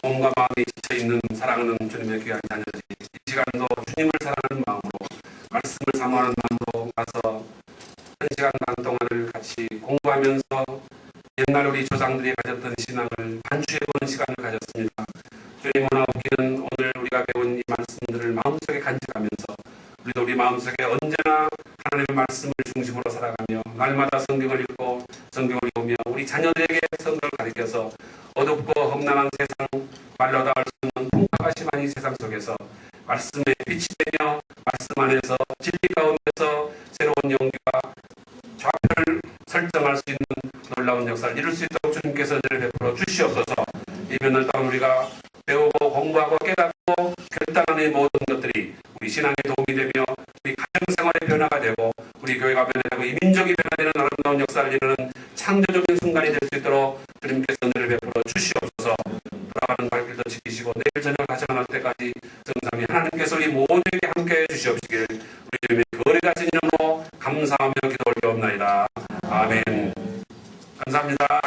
S1: 몸과 마음이 지쳐있는 사랑하는 주님의 귀한 자녀들이 이 시간도 주님을 사랑하는 마음으로 말씀을 사모하는 마음으로 와서 한 시간 반 동안을 같이 공부하면서 옛날 우리 조상들이 가졌던 신앙을 반추해보는 시간을 가졌습니다. 주님 원하옵기는 오늘 우리가 배운 이 말씀들을 마음속에 간직하면서 우리도 우리 마음속에 언제나 하나님의 말씀을 중심으로 살아가며 날마다 성경을 읽고 성경을 보며 우리 자녀들에게 성경을 가르쳐서 어둡고 험난한 세상 말로 닿을 수 없는 풍파가 심한 이 세상 속에서 말씀의 빛이 되며 말씀 안에서 진리 가운데서 새로운 용기와 좌표를 설정할 수 있는 놀라운 역사를 이룰 수 있도록 주님께서 은혜를 베풀어 주시옵소서. 이 면을 따라 우리가 배우고 공부하고 깨닫고 결단하는 이 모든 것들이 우리 신앙에 도움이 되며 우리 가정생활의 변화가 되고 우리 교회가 변화되고 이 민족이 변화되는 아름다운 역사를 이루는 창조적인 순간이 될 수 있도록 주님께서 은혜를 베풀어 주시옵소서. 돌아가는 발길도 지키시고 내일 저녁 다시 만날 때까지 성삼위 하나님께서 우리 모두에게 함께해 주시옵시길 우리 주님의 거리가 지님으로 감사하며 기도 올리옵나이다. 아멘. 감사합니다.